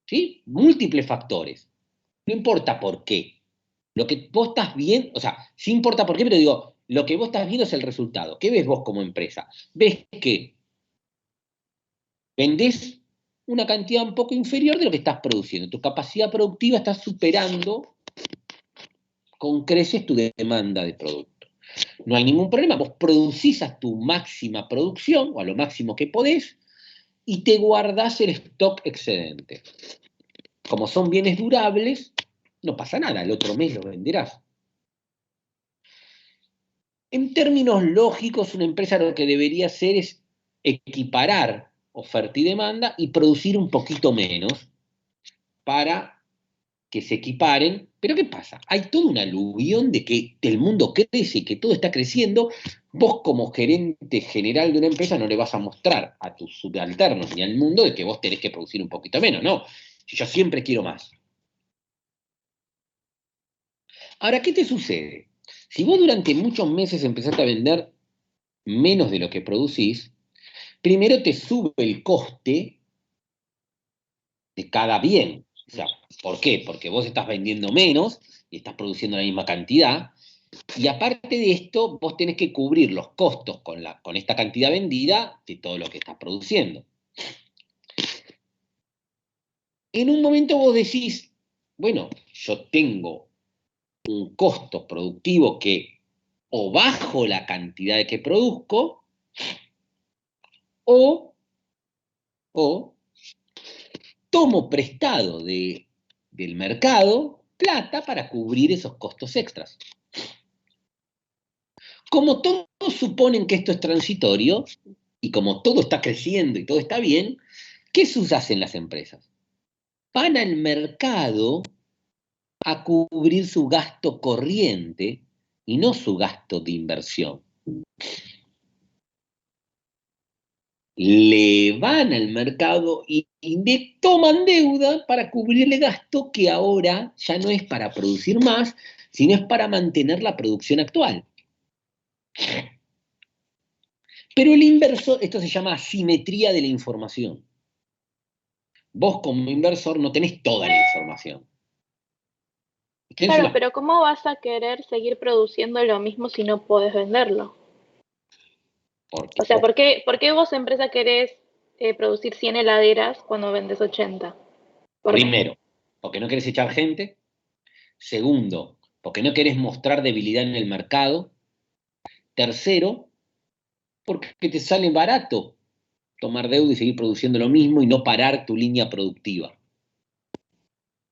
¿sí? Múltiples factores. No importa por qué. Lo que vos estás viendo, o sea, sí importa por qué, pero digo, lo que vos estás viendo es el resultado. ¿Qué ves vos como empresa? Ves que vendés una cantidad un poco inferior de lo que estás produciendo. Tu capacidad productiva está superando con creces tu demanda de producto. No hay ningún problema, vos producís a tu máxima producción, o a lo máximo que podés, y te guardás el stock excedente. Como son bienes durables, no pasa nada, el otro mes lo venderás. En términos lógicos, una empresa lo que debería hacer es equiparar oferta y demanda y producir un poquito menos para que se equiparen. Pero ¿qué pasa? Hay toda una aluvión de que el mundo crece y que todo está creciendo. Vos como gerente general de una empresa no le vas a mostrar a tus subalternos ni al mundo de que vos tenés que producir un poquito menos, no. Yo siempre quiero más. Ahora, ¿qué te sucede? Si vos durante muchos meses empezaste a vender menos de lo que producís, primero te sube el coste de cada bien. O sea, ¿por qué? Porque vos estás vendiendo menos y estás produciendo la misma cantidad. Y aparte de esto, vos tenés que cubrir los costos con esta cantidad vendida de todo lo que estás produciendo. En un momento vos decís, bueno, yo tengo un costo productivo que o bajo la cantidad de que produzco o tomo prestado del mercado plata para cubrir esos costos extras. Como todos suponen que esto es transitorio, y como todo está creciendo y todo está bien, ¿qué hacen las empresas? Van al mercado a cubrir su gasto corriente y no su gasto de inversión. Le van al mercado y toman deuda para cubrir el gasto que ahora ya no es para producir más, sino es para mantener la producción actual. Pero el inversor, esto se llama asimetría de la información. Vos como inversor no tenés toda la información. Claro, pero ¿cómo vas a querer seguir produciendo lo mismo si no podés venderlo? O sea, ¿por qué vos, empresa, querés producir 100 heladeras cuando vendes 80? Primero, porque no querés echar gente. Segundo, porque no querés mostrar debilidad en el mercado. Tercero, porque te sale barato tomar deuda y seguir produciendo lo mismo y no parar tu línea productiva.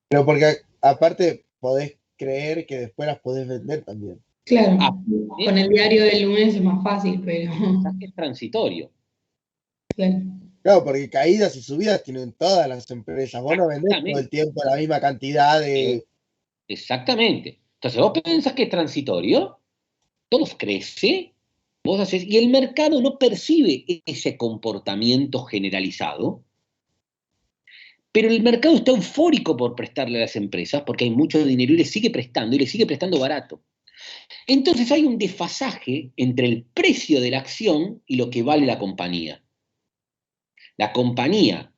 Pero porque aparte podés creer que después las podés vender también. Claro, con el diario del lunes es más fácil, pero... Es transitorio. Claro. Claro, porque caídas y subidas tienen todas las empresas. Vos no vendés todo el tiempo la misma cantidad de... Exactamente. Entonces, vos pensás que es transitorio, todo crece, vos haces, y el mercado no percibe ese comportamiento generalizado, pero el mercado está eufórico por prestarle a las empresas, porque hay mucho dinero y le sigue prestando barato. Entonces hay un desfasaje entre el precio de la acción y lo que vale la compañía. La compañía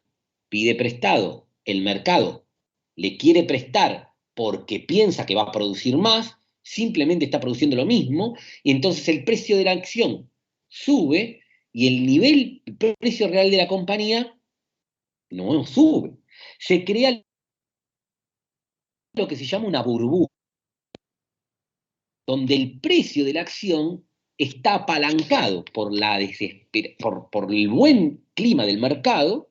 pide prestado, el mercado le quiere prestar porque piensa que va a producir más, simplemente está produciendo lo mismo, y entonces el precio de la acción sube y el precio real de la compañía no sube. Se crea lo que se llama una burbuja, donde el precio de la acción está apalancado por el buen clima del mercado,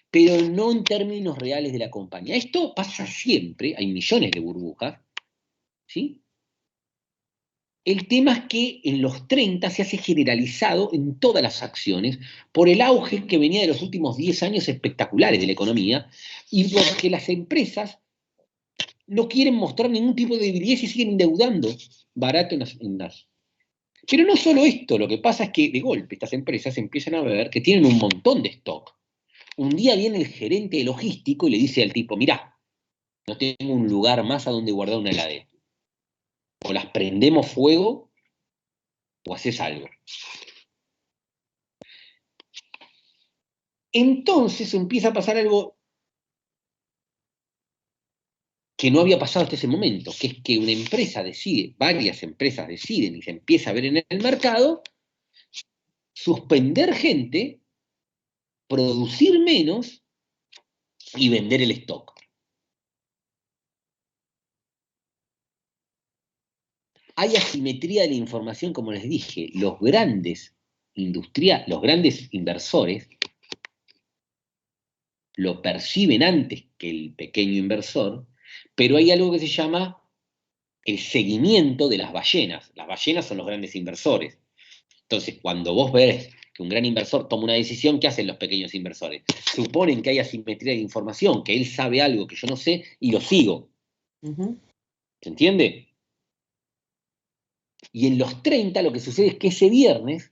pero no en términos reales de la compañía. Esto pasa siempre, hay millones de burbujas, ¿sí? El tema es que en los 30 se hace generalizado en todas las acciones por el auge que venía de los últimos 10 años espectaculares de la economía y porque las empresas no quieren mostrar ningún tipo de debilidad y se siguen endeudando barato en las... Pero no solo esto, lo que pasa es que de golpe estas empresas empiezan a ver que tienen un montón de stock. Un día viene el gerente logístico y le dice al tipo, mirá, no tengo un lugar más a donde guardar una heladera. O las prendemos fuego o haces algo. Entonces empieza a pasar algo que no había pasado hasta ese momento, que es que una empresa decide, varias empresas deciden y se empieza a ver en el mercado, suspender gente, producir menos y vender el stock. hay asimetría de la información, como les dije. Los grandes inversores lo perciben antes que el pequeño inversor, pero hay algo que se llama el seguimiento de las ballenas. Las ballenas son los grandes inversores. Entonces, cuando vos ves que un gran inversor toma una decisión, ¿qué hacen los pequeños inversores? Suponen que hay asimetría de información, que él sabe algo que yo no sé y lo sigo. ¿Se entiende? Y en los 30 lo que sucede es que ese viernes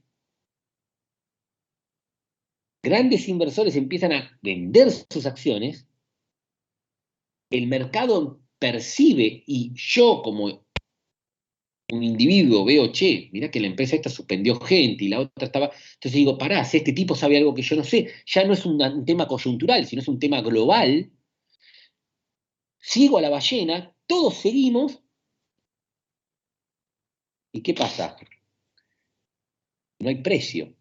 grandes inversores empiezan a vender sus acciones, el mercado percibe y yo como un individuo veo, che, mirá que la empresa esta suspendió gente y la otra estaba... Entonces digo, pará, si este tipo sabe algo que yo no sé, ya no es un tema coyuntural, sino es un tema global. Sigo a la ballena, todos seguimos. ¿Y qué pasa? No hay precio.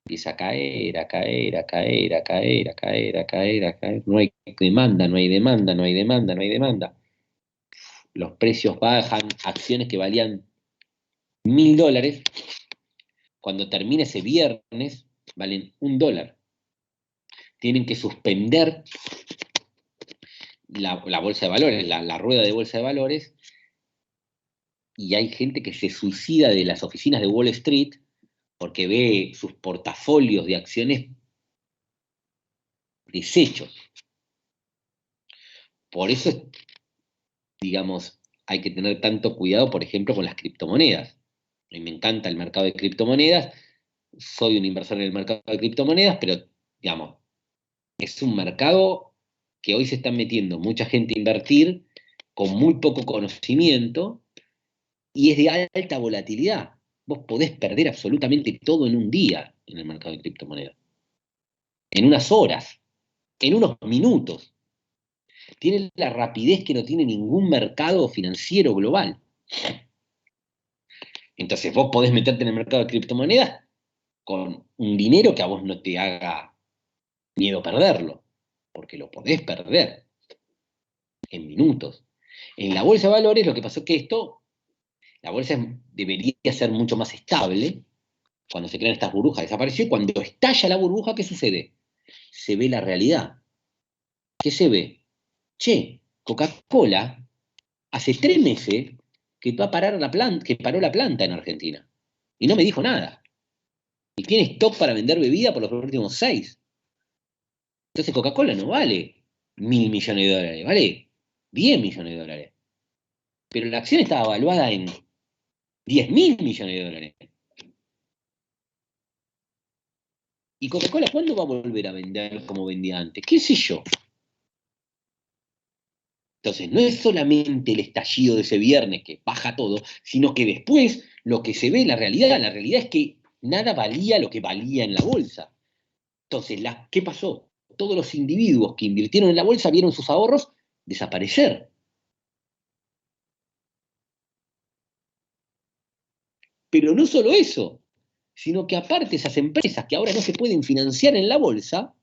Empieza a caer, a caer, a caer, a caer, a caer, a caer, a caer. No hay demanda, no hay demanda, no hay demanda, no hay demanda. Los precios bajan, acciones que valían $1.000, cuando termine ese viernes, valen $1. Tienen que suspender la bolsa de valores, la rueda de bolsa de valores, y hay gente que se suicida de las oficinas de Wall Street porque ve sus portafolios de acciones deshechos. Por eso, digamos, hay que tener tanto cuidado, por ejemplo, con las criptomonedas. A mí me encanta el mercado de criptomonedas, soy un inversor en el mercado de criptomonedas, pero, digamos, es un mercado que hoy se está metiendo mucha gente a invertir con muy poco conocimiento y es de alta volatilidad. Vos podés perder absolutamente todo en un día en el mercado de criptomonedas. En unas horas, en unos minutos. Tiene la rapidez que no tiene ningún mercado financiero global. Entonces vos podés meterte en el mercado de criptomonedas con un dinero que a vos no te haga miedo perderlo, porque lo podés perder en minutos. En la bolsa de valores lo que pasó es que la bolsa debería ser mucho más estable. Cuando se crean estas burbujas desapareció, y cuando estalla la burbuja, ¿qué sucede? Se ve la realidad. ¿Qué se ve? Che, Coca-Cola hace 3 meses que paró la planta en Argentina y no me dijo nada. Y tiene stock para vender bebida por los últimos 6. Entonces Coca-Cola no vale $1.000 millones, vale $10 millones. Pero la acción estaba evaluada en $10.000 millones. ¿Y Coca-Cola cuándo va a volver a vender como vendía antes? ¿Qué sé yo? Entonces, no es solamente el estallido de ese viernes que baja todo, sino que después lo que se ve, la realidad es que nada valía lo que valía en la bolsa. Entonces, ¿qué pasó? Todos los individuos que invirtieron en la bolsa vieron sus ahorros desaparecer. Pero no solo eso, sino que aparte esas empresas que ahora no se pueden financiar en la bolsa,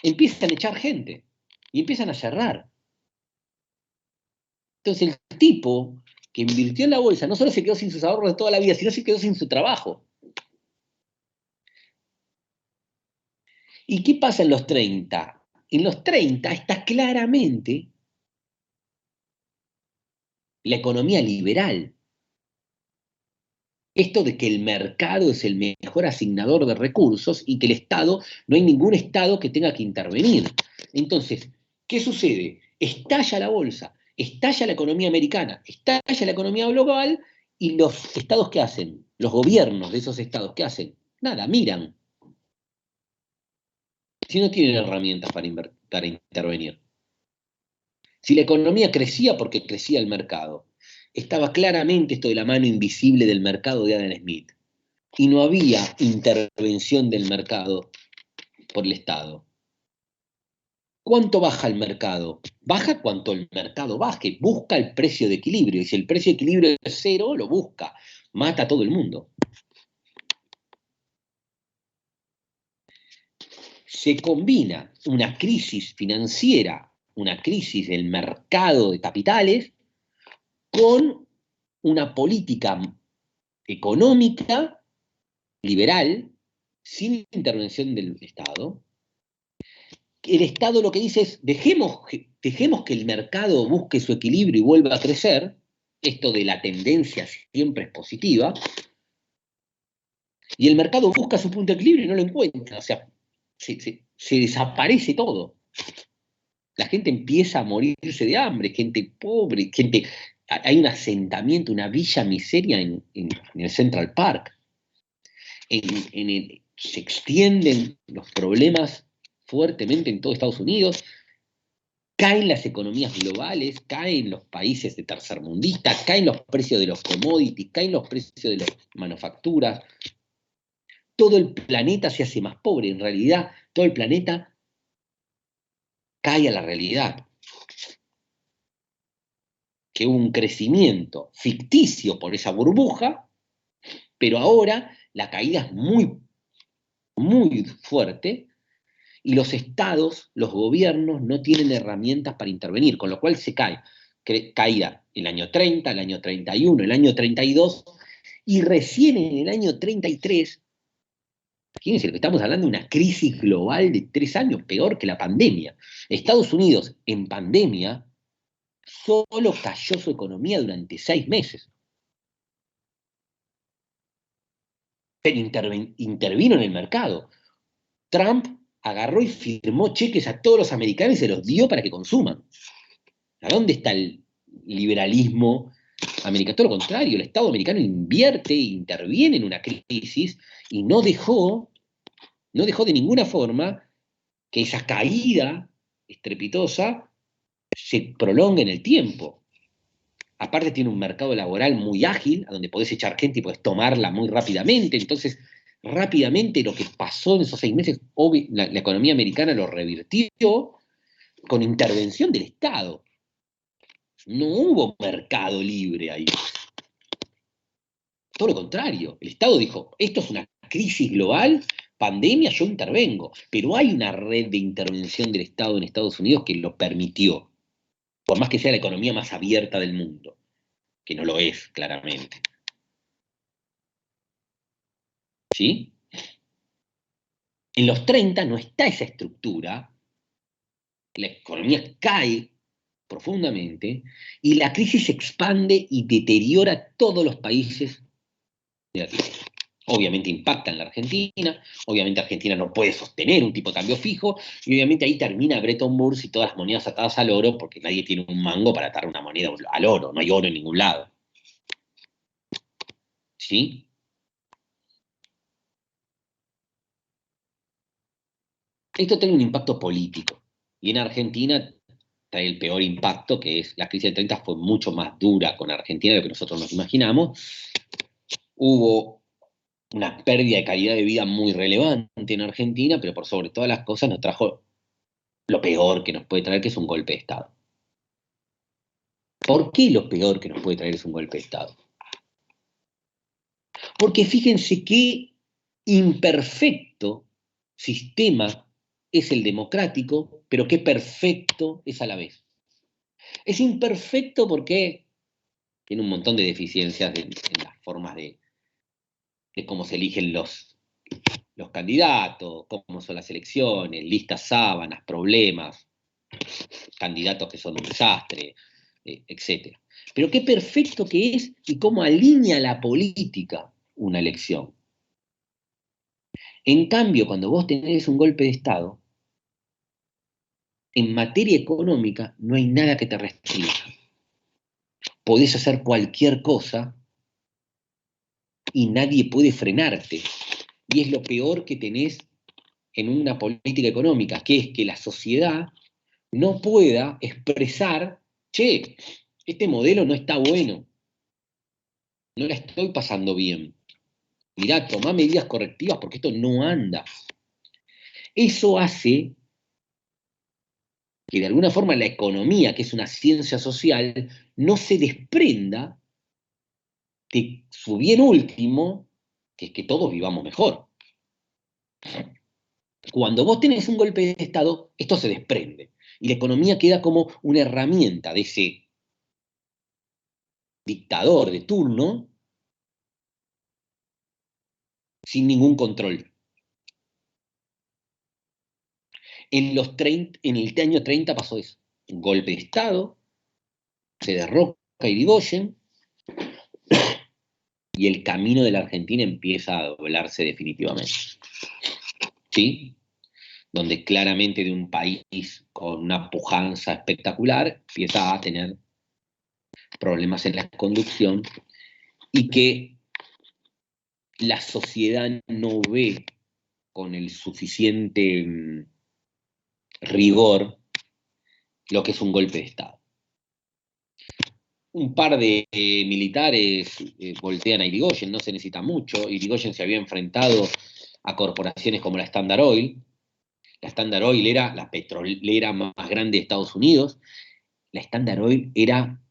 empiezan a echar gente y empiezan a cerrar. Entonces el tipo que invirtió en la bolsa no solo se quedó sin sus ahorros de toda la vida, sino se quedó sin su trabajo. ¿Y qué pasa en los 30? En los 30 está claramente la economía liberal. Esto de que el mercado es el mejor asignador de recursos y que el Estado, no hay ningún Estado que tenga que intervenir. Entonces, ¿qué sucede? Estalla la bolsa, estalla la economía americana, estalla la economía global, y los estados, ¿qué hacen? Los gobiernos de esos estados, ¿qué hacen? Nada, miran. Si no tienen herramientas para intervenir. Si la economía crecía porque crecía el mercado, estaba claramente esto de la mano invisible del mercado de Adam Smith, y no había intervención del mercado por el Estado. ¿Cuánto baja el mercado? Baja cuanto el mercado baje, busca el precio de equilibrio, y si el precio de equilibrio es 0, lo busca, mata a todo el mundo. Se combina una crisis financiera, una crisis del mercado de capitales, con una política económica liberal sin intervención del Estado. El Estado lo que dice es, dejemos que el mercado busque su equilibrio y vuelva a crecer. Esto de la tendencia siempre es positiva. Y el mercado busca su punto de equilibrio y no lo encuentra. O sea, se desaparece todo. La gente empieza a morirse de hambre, gente pobre, hay un asentamiento, una villa miseria en el Central Park. Se extienden los problemas fuertemente en todo Estados Unidos, caen las economías globales, caen los países de tercermundistas, caen los precios de los commodities, caen los precios de las manufacturas. Todo el planeta se hace más pobre. En realidad, todo el planeta cae a la realidad. Que hubo un crecimiento ficticio por esa burbuja, pero ahora la caída es muy, muy fuerte y los estados, los gobiernos no tienen herramientas para intervenir, con lo cual se cae. Caída el año 30, el año 31, el año 32, y recién en el año 33, fíjense, estamos hablando de una crisis global de 3 años, peor que la pandemia. Estados Unidos, en pandemia, solo cayó su economía durante 6 meses. Pero intervino en el mercado. Trump agarró y firmó cheques a todos los americanos y se los dio para que consuman. ¿A dónde está el liberalismo americano? Todo lo contrario, el Estado americano invierte, interviene en una crisis y no dejó de ninguna forma que esa caída estrepitosa se prolongue en el tiempo. Aparte tiene un mercado laboral muy ágil, a donde podés echar gente y podés tomarla muy rápidamente. Entonces, rápidamente lo que pasó en esos 6 meses, la economía americana lo revirtió con intervención del Estado. No hubo mercado libre ahí. Todo lo contrario, el Estado dijo, esto es una crisis global, pandemia, yo intervengo. Pero hay una red de intervención del Estado en Estados Unidos que lo permitió, por más que sea la economía más abierta del mundo, que no lo es, claramente. ¿Sí? En los 30 no está esa estructura, la economía cae profundamente y la crisis se expande y deteriora todos los países de la crisis. Obviamente impacta en la Argentina, obviamente Argentina no puede sostener un tipo de cambio fijo, y obviamente ahí termina Bretton Woods y todas las monedas atadas al oro, porque nadie tiene un mango para atar una moneda al oro, no hay oro en ningún lado. ¿Sí? Esto tiene un impacto político, y en Argentina trae el peor impacto, que es la crisis del 30 fue mucho más dura con Argentina de lo que nosotros nos imaginamos. Hubo una pérdida de calidad de vida muy relevante en Argentina, pero por sobre todas las cosas nos trajo lo peor que nos puede traer, que es un golpe de Estado. ¿Por qué lo peor que nos puede traer es un golpe de Estado? Porque fíjense qué imperfecto sistema es el democrático, pero qué perfecto es a la vez. Es imperfecto porque tiene un montón de deficiencias en las formas de cómo se eligen los candidatos, cómo son las elecciones, listas sábanas, problemas, candidatos que son un desastre, etc. Pero qué perfecto que es y cómo alinea la política una elección. En cambio, cuando vos tenés un golpe de Estado, en materia económica no hay nada que te restrinja. Podés hacer cualquier cosa y nadie puede frenarte. Y es lo peor que tenés en una política económica, que es que la sociedad no pueda expresar, che, este modelo no está bueno, no la estoy pasando bien. Mirá, tomá medidas correctivas porque esto no anda. Eso hace que de alguna forma la economía, que es una ciencia social, no se desprenda de su bien último, que es que todos vivamos mejor. Cuando vos tenés un golpe de Estado, esto se desprende. Y la economía queda como una herramienta de dictador de turno sin ningún control. En el año 30 pasó eso. Un golpe de Estado, se derroca a Irigoyen y el camino de la Argentina empieza a doblarse definitivamente. ¿Sí? Donde claramente de un país con una pujanza espectacular empieza a tener problemas en la conducción y que la sociedad no ve con el suficiente rigor lo que es un golpe de Estado. Un par de militares voltean a Irigoyen, no se necesita mucho. Irigoyen se había enfrentado a corporaciones como la Standard Oil. La Standard Oil era la petrolera más grande de Estados Unidos. La Standard Oil era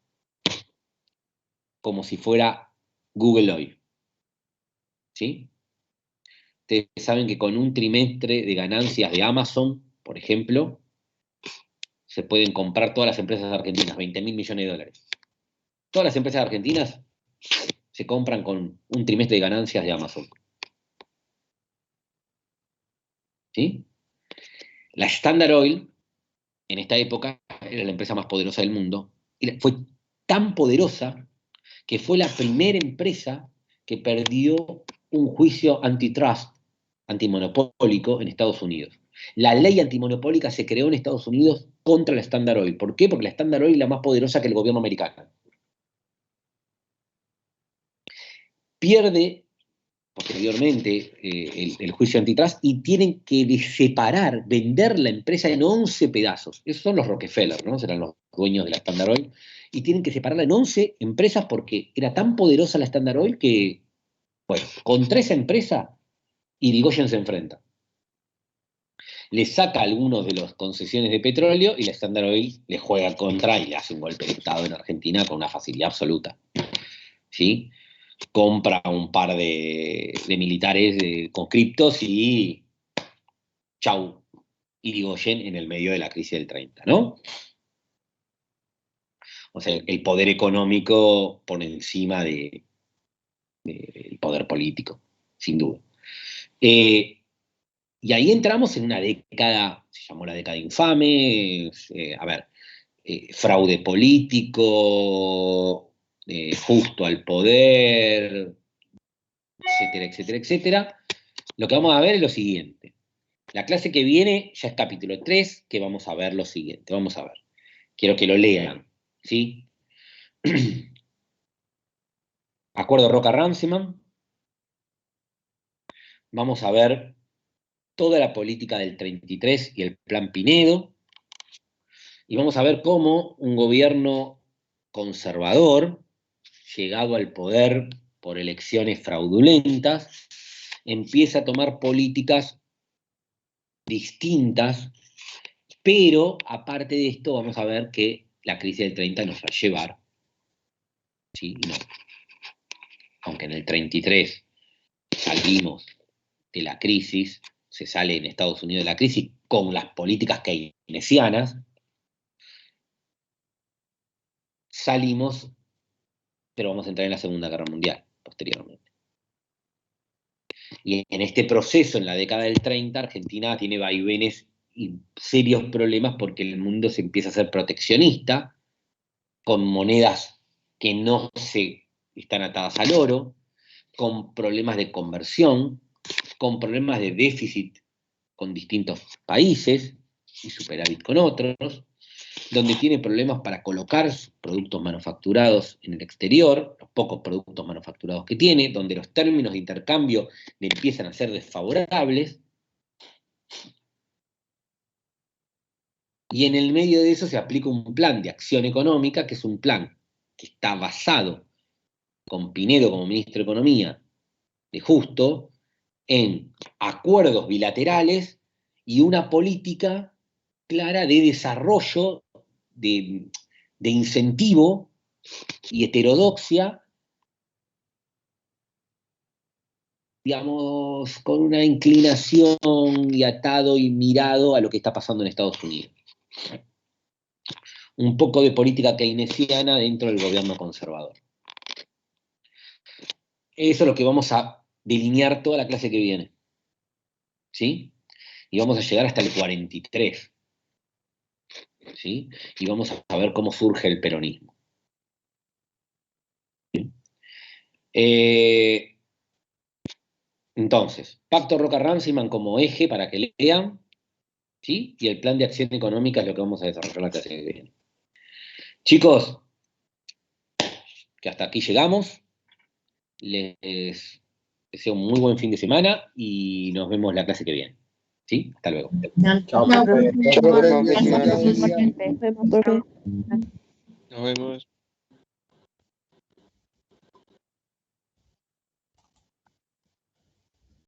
como si fuera Google Oil. ¿Sí? Ustedes saben que con un trimestre de ganancias de Amazon, por ejemplo, se pueden comprar todas las empresas argentinas, 20.000 millones de dólares. Todas las empresas argentinas se compran con un trimestre de ganancias de Amazon. ¿Sí? La Standard Oil, en esta época, era la empresa más poderosa del mundo. Fue tan poderosa que fue la primera empresa que perdió un juicio antitrust, antimonopólico, en Estados Unidos. La ley antimonopólica se creó en Estados Unidos contra la Standard Oil. ¿Por qué? Porque la Standard Oil es la más poderosa que el gobierno americano. Pierde posteriormente el juicio antitrust y tienen que separar, vender la empresa en 11 pedazos. Esos son los Rockefeller, ¿no? Serán los dueños de la Standard Oil. Y tienen que separarla en 11 empresas porque era tan poderosa la Standard Oil que, bueno, contra esa empresa, Irigoyen se enfrenta. Le saca algunos de las concesiones de petróleo y la Standard Oil le juega contra y le hace un golpe de Estado en Argentina con una facilidad absoluta. ¿Sí? Compra un par de militares con criptos y chau, Irigoyen en el medio de la crisis del 30, ¿no? O sea, el poder económico por encima del poder político, sin duda. Y ahí entramos en una década, se llamó la década infame, fraude político, justo al poder, etcétera, etcétera, etcétera. Lo que vamos a ver es lo siguiente. La clase que viene ya es capítulo 3, que vamos a ver lo siguiente. Vamos a ver. Quiero que lo lean, ¿sí? Acuerdo Roca-Runciman. Vamos a ver toda la política del 33 y el Plan Pinedo. Y vamos a ver cómo un gobierno conservador, llegado al poder por elecciones fraudulentas, empieza a tomar políticas distintas, pero aparte de esto vamos a ver que la crisis del 30 nos va a llevar, ¿sí? No. Aunque en el 33 salimos de la crisis, se sale en Estados Unidos de la crisis con las políticas keynesianas, salimos, pero vamos a entrar en la Segunda Guerra Mundial posteriormente. Y en este proceso, en la década del 30, Argentina tiene vaivenes y serios problemas porque el mundo se empieza a hacer proteccionista, con monedas que no están atadas al oro, con problemas de conversión, con problemas de déficit con distintos países y superávit con otros, donde tiene problemas para colocar productos manufacturados en el exterior, los pocos productos manufacturados que tiene, donde los términos de intercambio le empiezan a ser desfavorables, y en el medio de eso se aplica un plan de acción económica, que es un plan que está basado, con Pinedo como ministro de Economía, de Justo, en acuerdos bilaterales y una política clara de desarrollo, de incentivo y heterodoxia, digamos, con una inclinación y atado y mirado a lo que está pasando en Estados Unidos. Un poco de política keynesiana dentro del gobierno conservador. Eso es lo que vamos a delinear toda la clase que viene. ¿Sí? Y vamos a llegar hasta el 43. ¿Sí? Y vamos a ver cómo surge el peronismo. ¿Sí? Entonces, Pacto Roca-Runciman como eje para que lean, ¿sí? Y el plan de acción económica es lo que vamos a desarrollar la clase que viene. Chicos, que hasta aquí llegamos. Les deseo un muy buen fin de semana y nos vemos la clase que viene. ¿Sí? Hasta luego. Chao, No, profe. Chao, profe, que Gracias, tenga buen día. igualmente. Nos vemos, profe. Nos vemos.